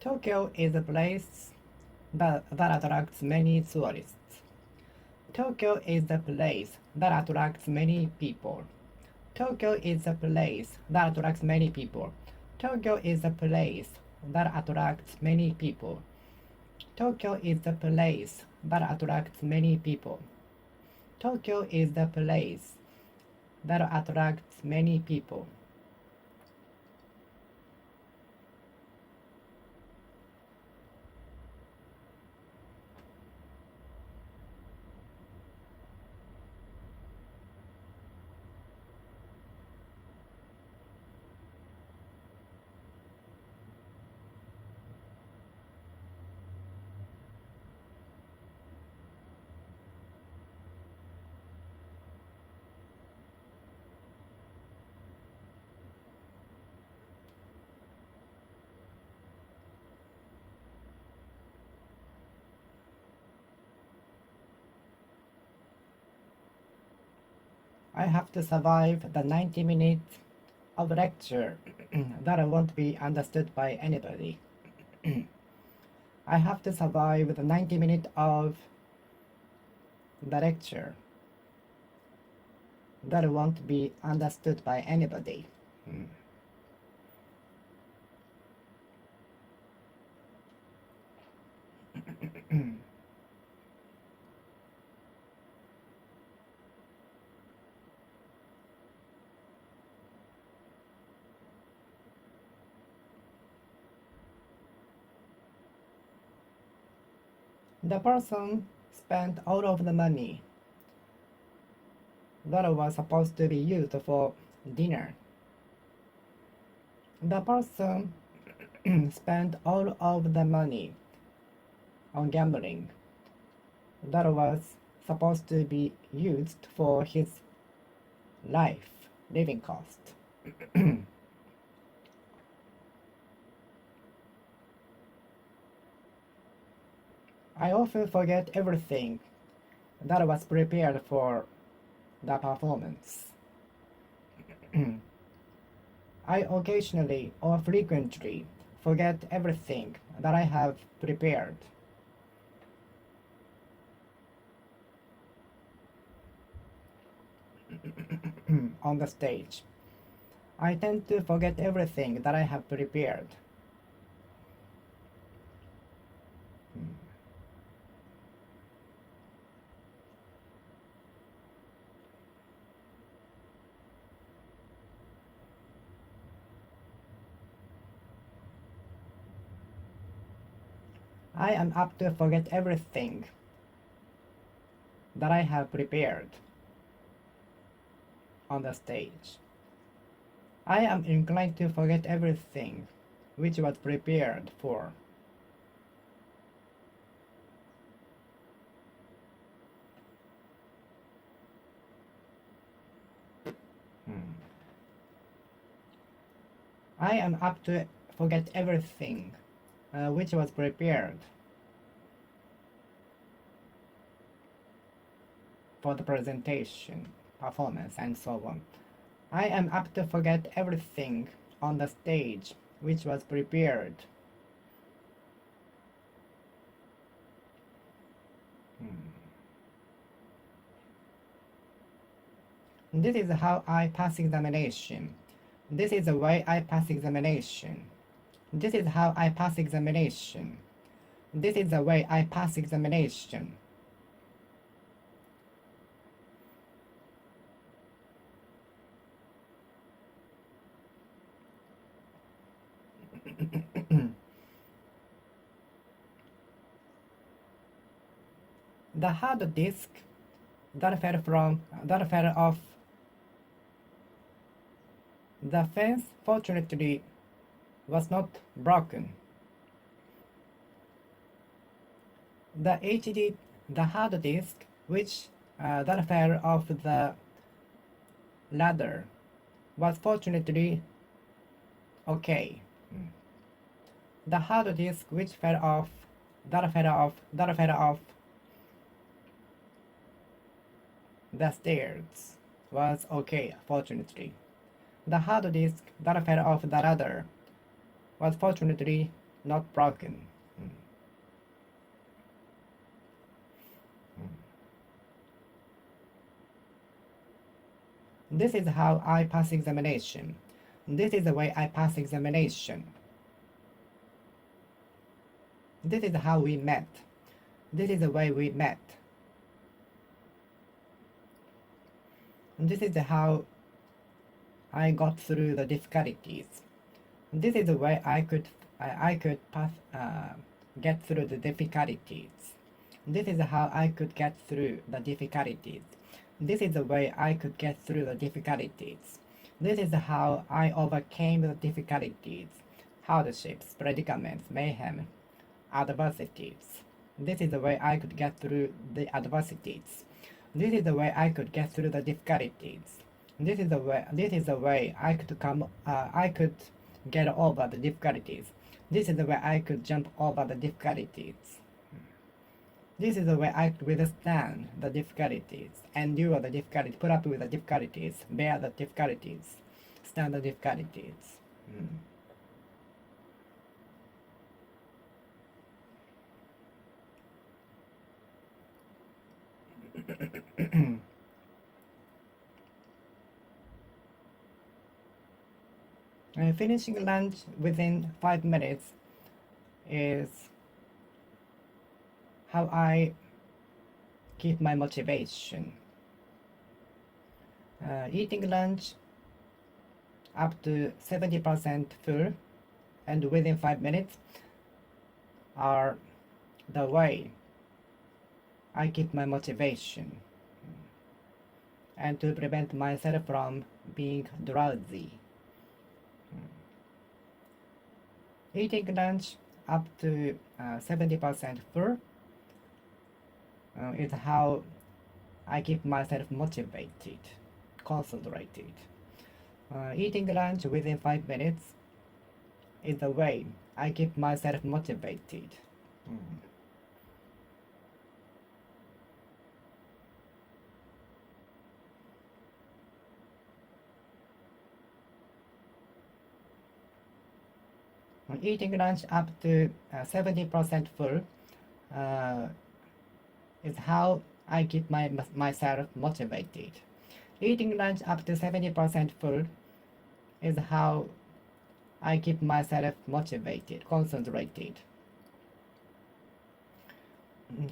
Tokyo is a place that attracts many tourists. Tokyo is the place that attracts many people. Tokyo is the place that attracts many people. Tokyo is the place that attracts many people. Tokyo is the place that attracts many people. Tokyo is the place that attracts many people. I have to survive the 90 minutes of lecture that won't be understood by anybody. I have to survive the 90 minutes of the lecture that won't be understood by anybody. The person spent all of the money that was supposed to be used for dinner. The person spent all of the money on gambling that was supposed to be used for his living cost. I often forget everything that was prepared for the performance. I occasionally or frequently forget everything that I have prepared. On the stage, I tend to forget everything that I have prepared. I am apt to forget everything that I have prepared on the stage. I am inclined to forget everything which was prepared for. I am apt to forget everything which was prepared for the presentation, performance, and so on. I am apt to forget everything on the stage which was prepared. This is how I pass examination. This is the way I pass examination. This is how I pass examination. This is the way I pass examination. The hard disk that fell off the fence fortunately was not broken. The hard disk that fell off the ladder was fortunately okay. The hard disk that fell off the stairs was okay, fortunately. The hard disk that fell off the ladder was fortunately not broken. This is how I pass examination. This is the way I pass examination. This is how we met. This is the way we met. This is how I got through the difficulties. This is the way I could get through the difficulties. This is how I could get through the difficulties. This is the way I could get through the difficulties. This is how I overcame the difficulties, hardships, predicaments, mayhem, adversities. This is the way I could get through the adversities. This is the way I could get through the difficulties. This is the way I could get over the difficulties. This is the way I could jump over the difficulties. This is the way I could withstand the difficulties, endure the difficulties, put up with the difficulties, bear the difficulties, stand the difficulties. Finishing lunch within 5 minutes is how I keep my motivation. Eating lunch up to 70% full and within 5 minutes are the way I keep my motivation. and to prevent myself from being drowsy. Eating lunch up to 70% full is how I keep myself motivated, concentrated. Eating lunch within 5 minutes is the way I keep myself motivated. Eating lunch up to 70% full is how I keep myself motivated. Eating lunch up to 70% full is how I keep myself motivated, concentrated.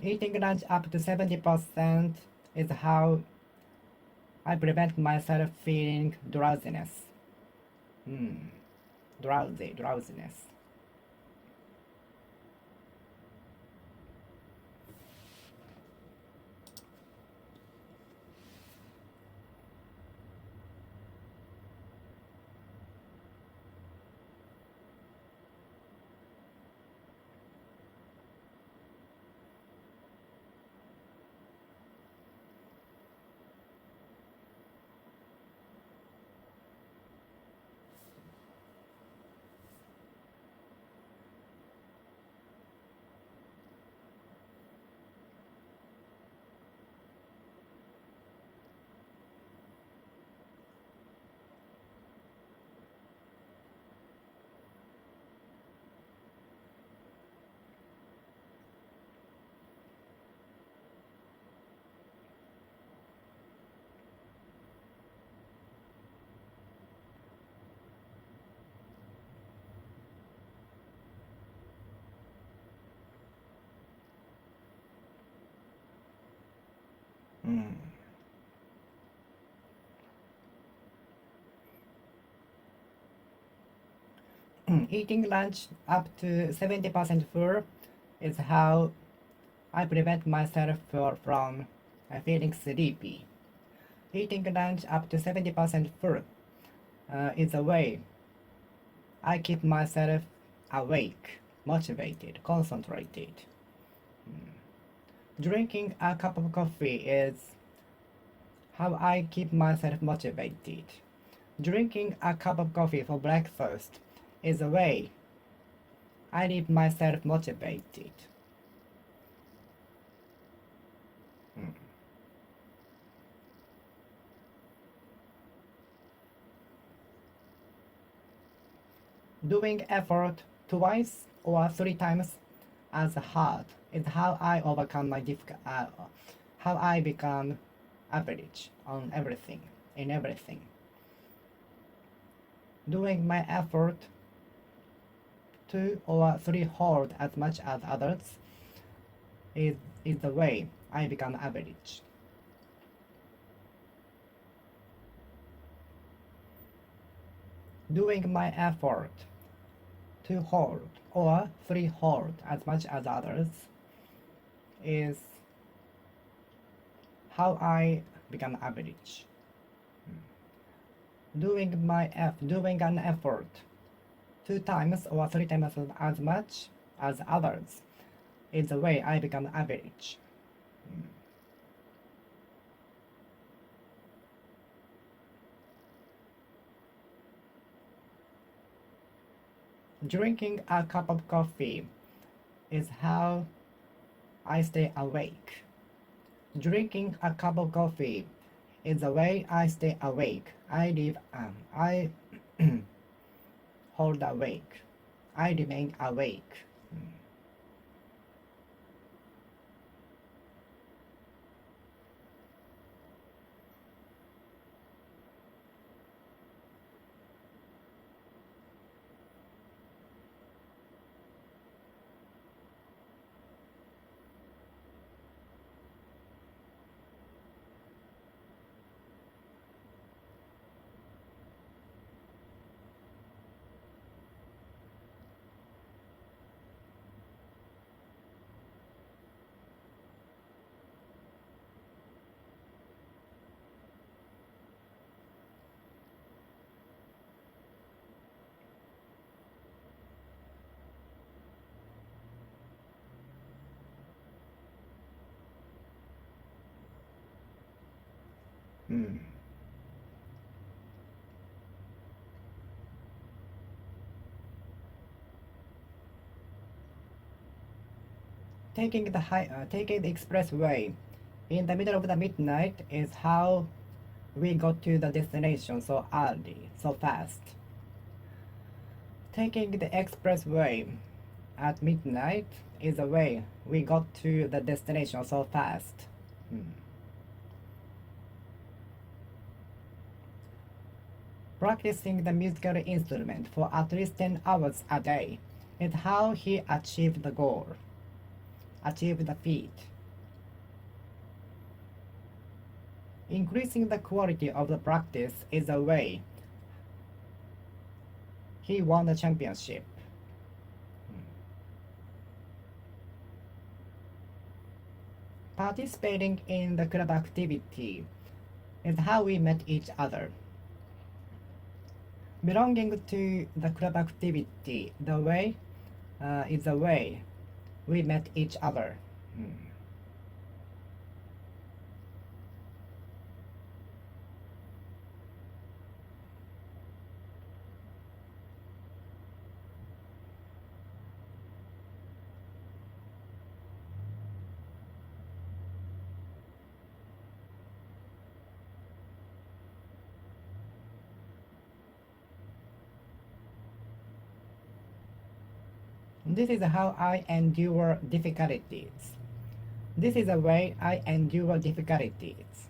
Eating lunch up to 70% is how I prevent myself feeling drowsiness. Drowsiness. Eating lunch up to 70% full is how I prevent myself from feeling sleepy. Eating lunch up to 70% full is a way I keep myself awake, motivated, concentrated. Drinking a cup of coffee is how I keep myself motivated. Drinking a cup of coffee for breakfast is a way I keep myself motivated. Doing effort twice or 3 times as hard is how I overcome my how I become average on everything, in everything. Doing my effort 2 or 3 hard as much as others is the way I become average. Doing my effort 2 hard or 3 hard as much as others is how I become average. Doing an effort 2 times or 3 times as much as others is the way I become average. Drinking a cup of coffee is how I stay awake. Drinking a cup of coffee is the way I stay awake. I hold awake. I remain awake. Taking the expressway in the middle of the midnight is how we got to the destination so early, so fast. Taking the expressway at midnight is the way we got to the destination so fast. Practicing the musical instrument for at least 10 hours a day is how he achieved the goal, achieved the feat. Increasing the quality of the practice is the way he won the championship. Participating in the club activity is how we met each other. Belonging to the club activity is the way we met each other. This is how I endure difficulties. This is the way I endure difficulties.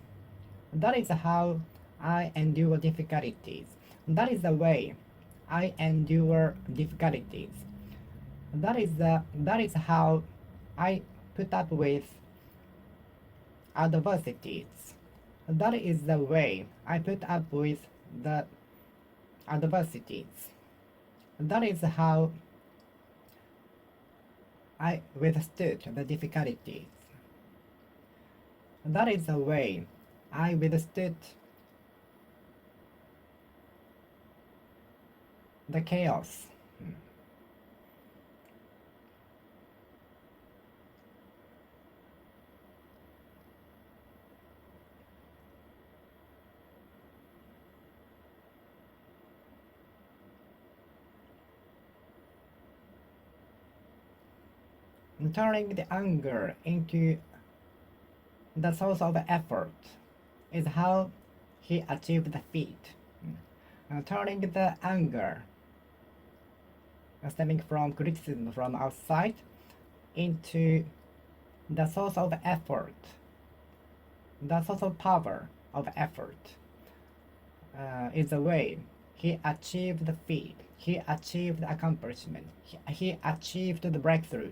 That is how I endure difficulties. That is the way I endure difficulties. That is how I put up with adversities. That is the way I put up with the adversities. That is how I withstood the difficulties. That is the way I withstood the chaos. Turning the anger into the source of effort is how he achieved the feat. Turning the anger stemming from criticism from outside into the source of effort, the source of power of effort is the way he achieved the feat, he achieved the accomplishment, he achieved the breakthrough.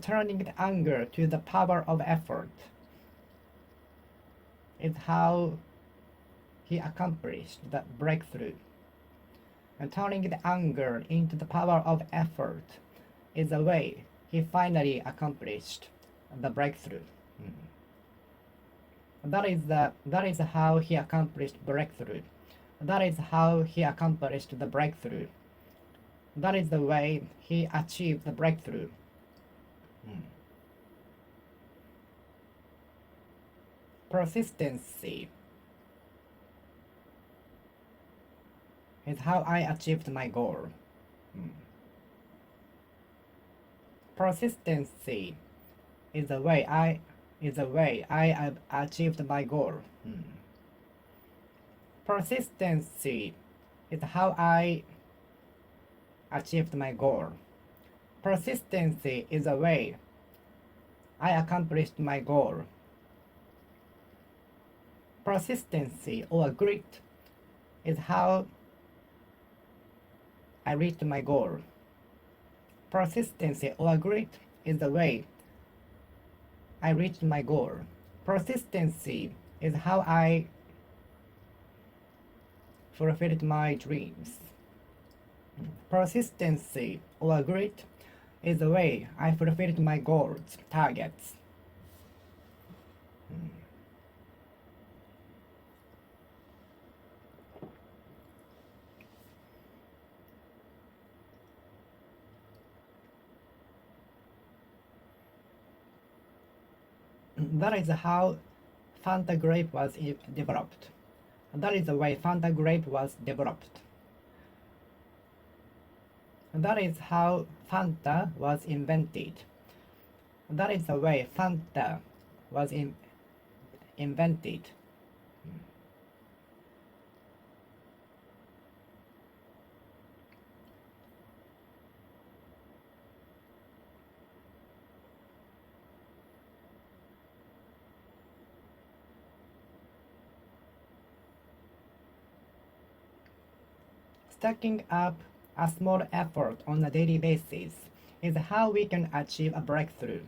Turning the anger to the power of effort is how he accomplished the breakthrough. Turning the anger into the power of effort is the way he finally accomplished the breakthrough. That is how he accomplished breakthrough. That is how he accomplished the breakthrough. That is the way he achieved the breakthrough. Persistency is how I achieved my goal. Persistency is the way I achieved my goal. Persistency is how I achieved my goal. Persistency is the way I accomplished my goal. Persistency or grit is how I reached my goal. Persistency or grit is the way I reached my goal. Persistency is how I fulfilled my dreams. Persistency or grit is the way I fulfilled my goals, targets. That is how Fanta grape was developed. That is the way Fanta grape was developed. That is how Fanta was invented. That is the way Fanta was invented. Stacking up a small effort on a daily basis is how we can achieve a breakthrough.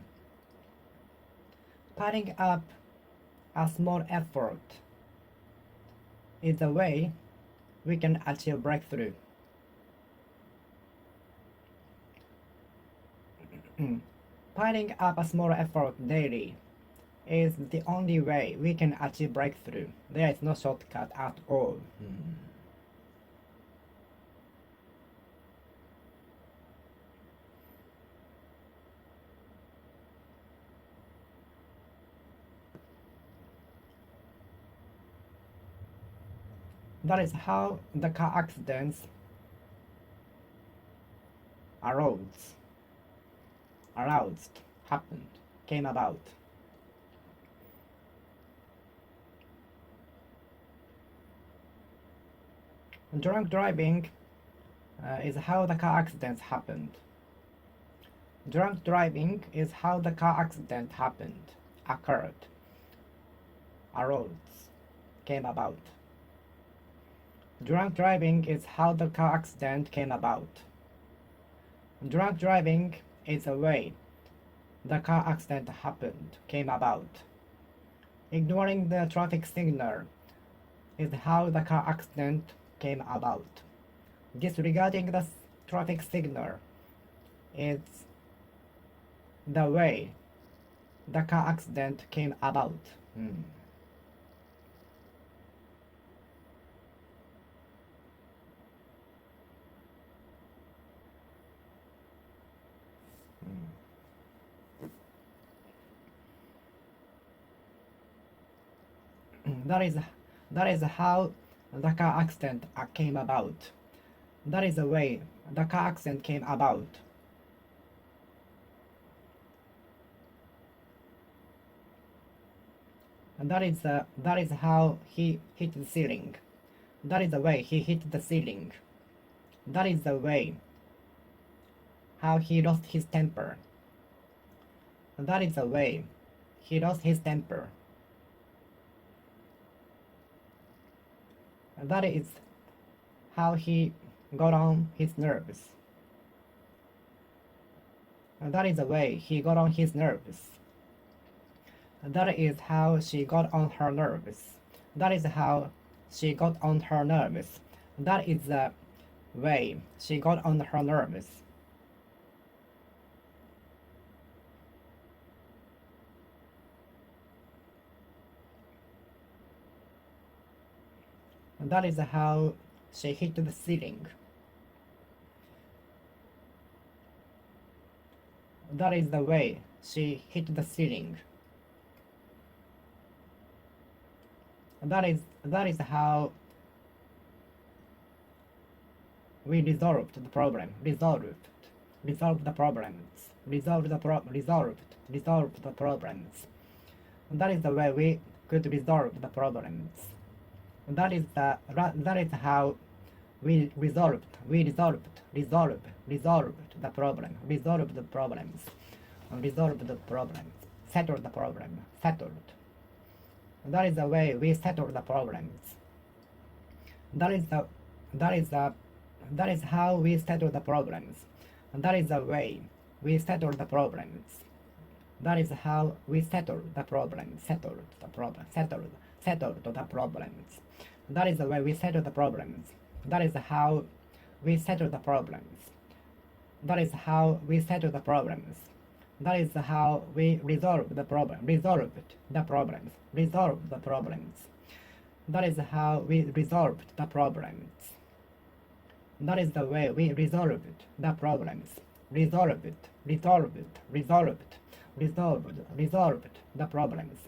Piling up a small effort is the way we can achieve breakthrough. Piling up a small effort daily is the only way we can achieve breakthrough. There is no shortcut at all. That is how the car accidents came about. Drunk driving is how the car accidents happened. Drunk driving is how the car accident came about. Drunk driving is how the car accident came about. Drunk driving is the way the car accident came about. Ignoring the traffic signal is how the car accident came about. Disregarding the traffic signal is the way the car accident came about. That is how the car accident came about. That is the way the car accident came about. And that is how he hit the ceiling. That is the way he hit the ceiling. That is the way how he lost his temper. That is the way he lost his temper. That is how he got on his nerves. That is the way he got on his nerves. That is how she got on her nerves. That is how she got on her nerves. That is the way she got on her nerves. That is how she hit the ceiling. That is the way she hit the ceiling. That is how we resolved the problem. Resolved the problems. Resolved the problems. That is the way we could resolve the problems. That is how we resolved the problem. Resolved the problems. Settled the problem. Settled. That is the way we settled the problems. That is how we settled the problems. That is the way we settled the problems. That is how we settled the problems. Settled the problems. That is the way we settled the problems. That is how we settled the problems. That is how we settled the problems. That is how we resolved the problem. Resolved the problems. Resolved the problems. That is how we resolved the problems. That is the way we resolved the problems. Resolved the problems.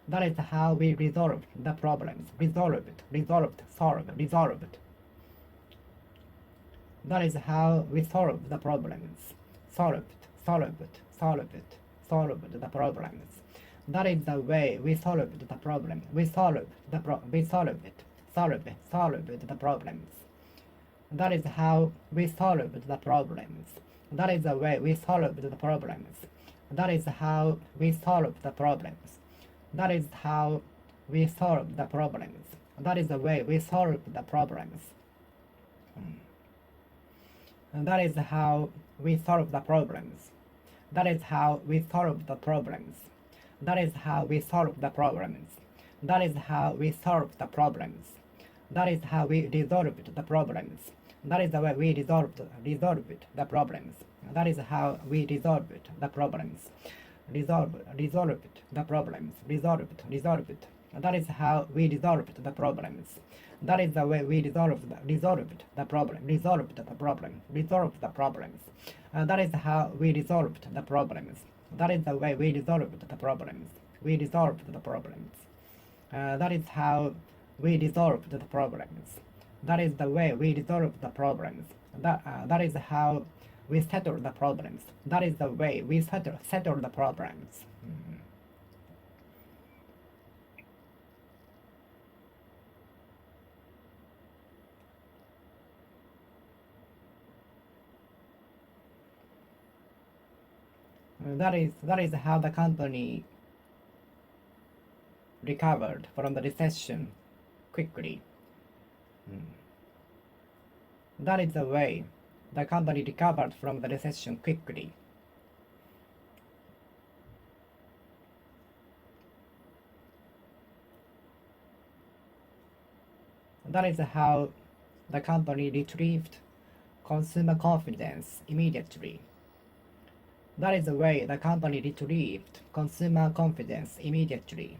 That is how we resolve the problems. Resolved, solved. That is how we solve the problems. Solved the problems. That is the way we solved the problem. We solved the problems. That is how we solved the problems. That is the way we solved the problems. That is how we solved the problems. That is how we solved the problems. That is the way we solved the problems. That is how we solve the problems. That is how we solve the problems. That is how we solve the problems. That is how we solve the problems. That is how we resolved the problems. That is the way we resolved the problems. That is how we resolved the problems. Resolved the problems. Resolved. That is how we resolved the problems. That is the way we resolved the problem. Resolved the problem. Resolved the problems. That is how we resolved the problems. That is the way we resolved the problems. We resolved the problems. That is how we resolved the problems. That is the way we resolved the problems. That is how we settle the problems. That is the way we settle the problems. That is how the company recovered from the recession quickly. That is the way the company recovered from the recession quickly. That is how the company retrieved consumer confidence immediately. That is the way the company retrieved consumer confidence immediately.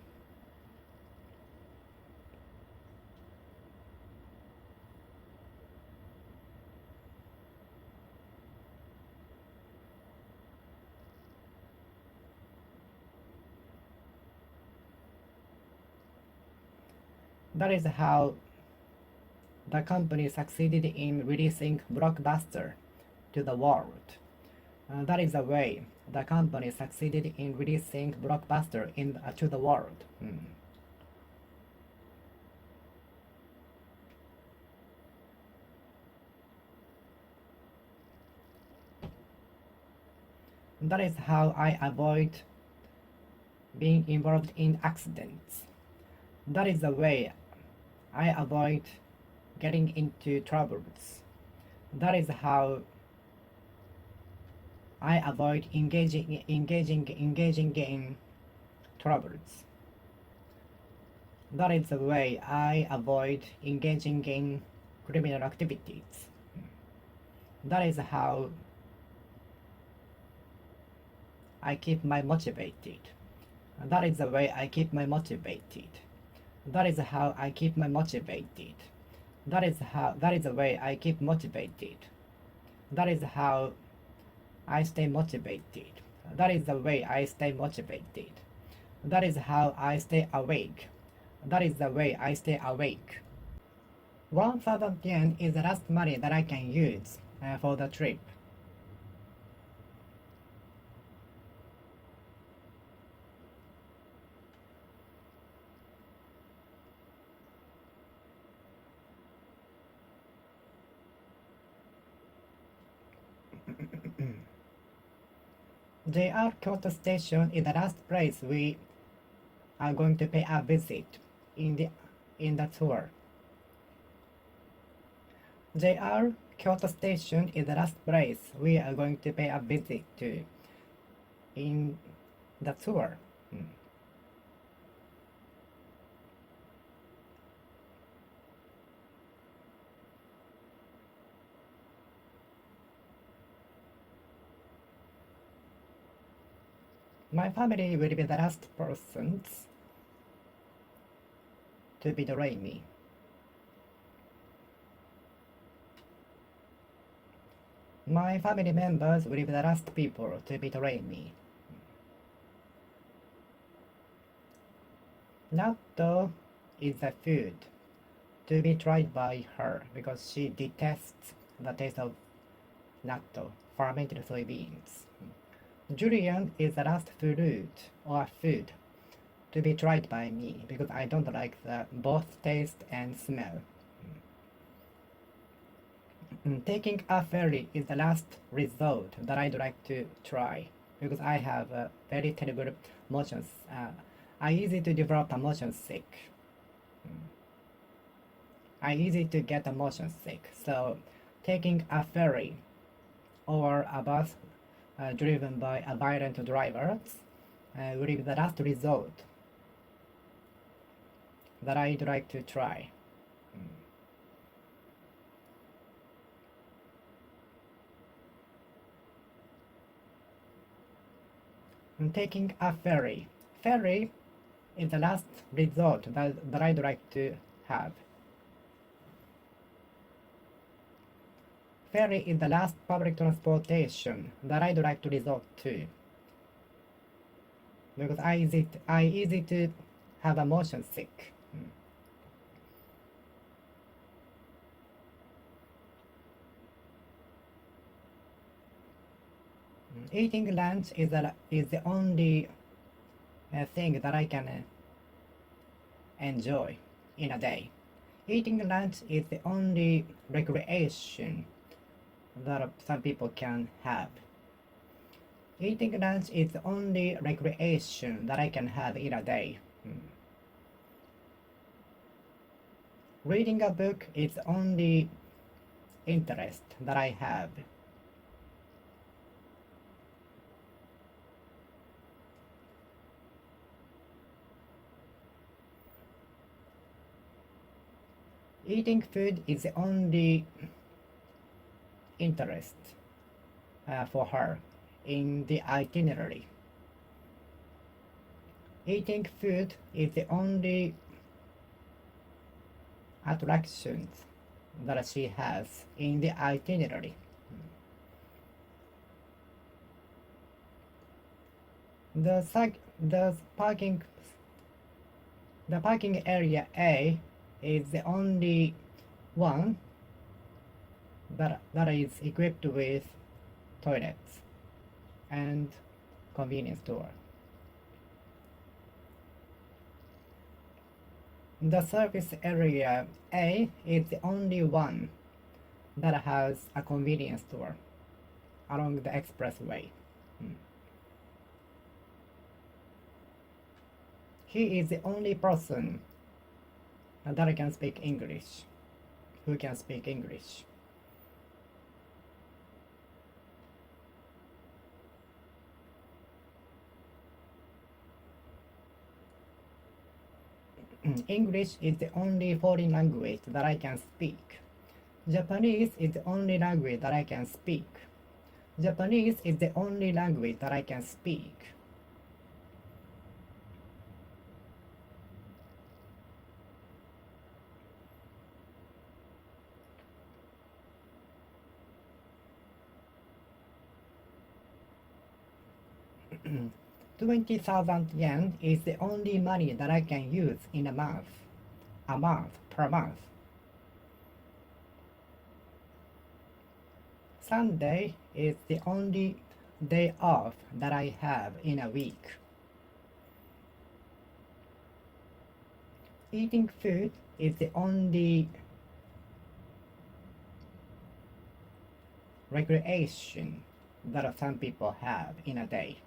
That is how the company succeeded in releasing Blockbuster to the world. That is the way the company succeeded in releasing Blockbuster to the world. That is how I avoid being involved in accidents. That is the way I avoid getting into troubles. That is how I avoid engaging in troubles. That is the way I avoid engaging in criminal activities. That is how I keep my motivated. That is the way I keep my motivated. That is how I keep my motivated. That is the way I keep motivated. That is how I stay motivated. That is the way I stay motivated. That is how I stay awake. That is the way I stay awake. 1,000 yen is the last money that I can use for the trip. JR Kyoto Station is the last place we are going to pay a visit in the tour. JR Kyoto Station is the last place we are going to pay a visit to in the tour. My family will be the last persons to betray me. My family members will be the last people to betray me. Natto is a food to be tried by her because she detests the taste of natto, fermented soybeans. Julian is the last fruit or food to be tried by me because I don't like the both taste and smell. Taking a ferry is the last resort that I'd like to try because I have very terrible motions. I easy to develop a motion sick. I easy to get a motion sick. So taking a ferry or a bus driven by a violent driver will be the last resort that I'd like to try. Taking a ferry. Ferry is the last resort that I'd like to have. Ferry is the last public transportation that I'd like to resort to. Because I easy to have a motion sick. Eating lunch is the only thing that I can enjoy in a day. Eating lunch is the only recreation that some people can have. Eating lunch is the only recreation that I can have in a day. Reading a book is the only interest that I have. Eating food is the only interest for her in the itinerary. Eating food is the only attractions that she has in the itinerary. The parking area A is the only one that is equipped with toilets and convenience store. The service area A is the only one that has a convenience store along the expressway. He is the only person that can speak English, who can speak English. English is the only foreign language that I can speak. Japanese is the only language that I can speak. Japanese is the only language that I can speak. $20,000 is the only money that I can use in a month, per month. Sunday is the only day off that I have in a week. Eating food is the only recreation that some people have in a day.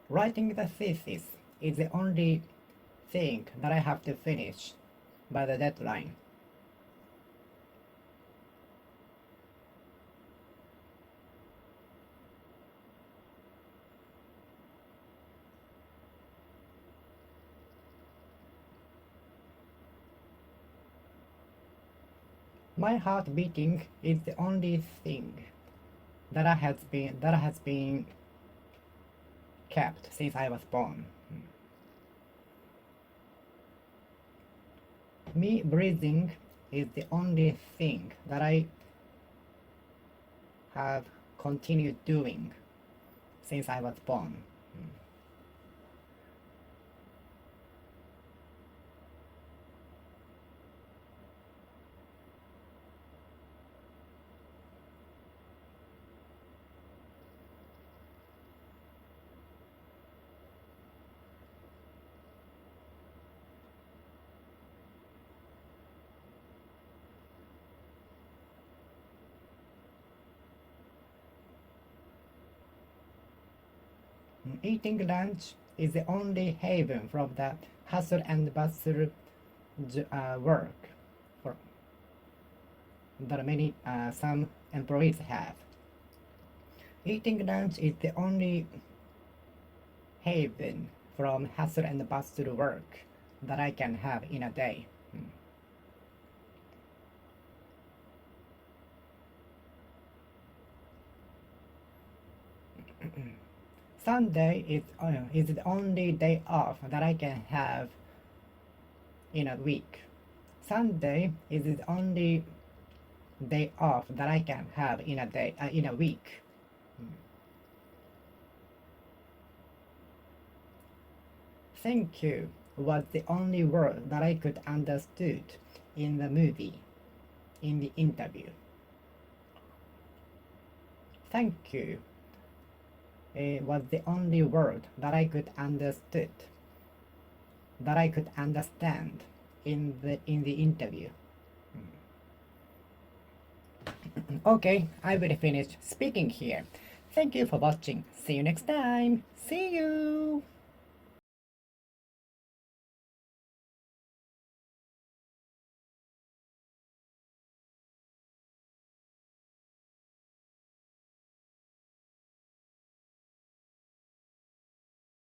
Writing the thesis is the only thing that I have to finish by the deadline. My heart beating is the only thing that has been kept since I was born. Me breathing is the only thing that I have continued doing since I was born. Eating lunch is the only haven from the hustle and bustle work that some employees have. Eating lunch is the only haven from hustle and bustle work that I can have in a day. Sunday is the only day off that I can have in a week. Sunday is the only day off that I can have in a week. Thank you was the only word that I could understood in the movie, in the interview. Thank you was the only word that I could understand in the interview. Okay, I will finish speaking here. Thank you for watching. See you next time. See you.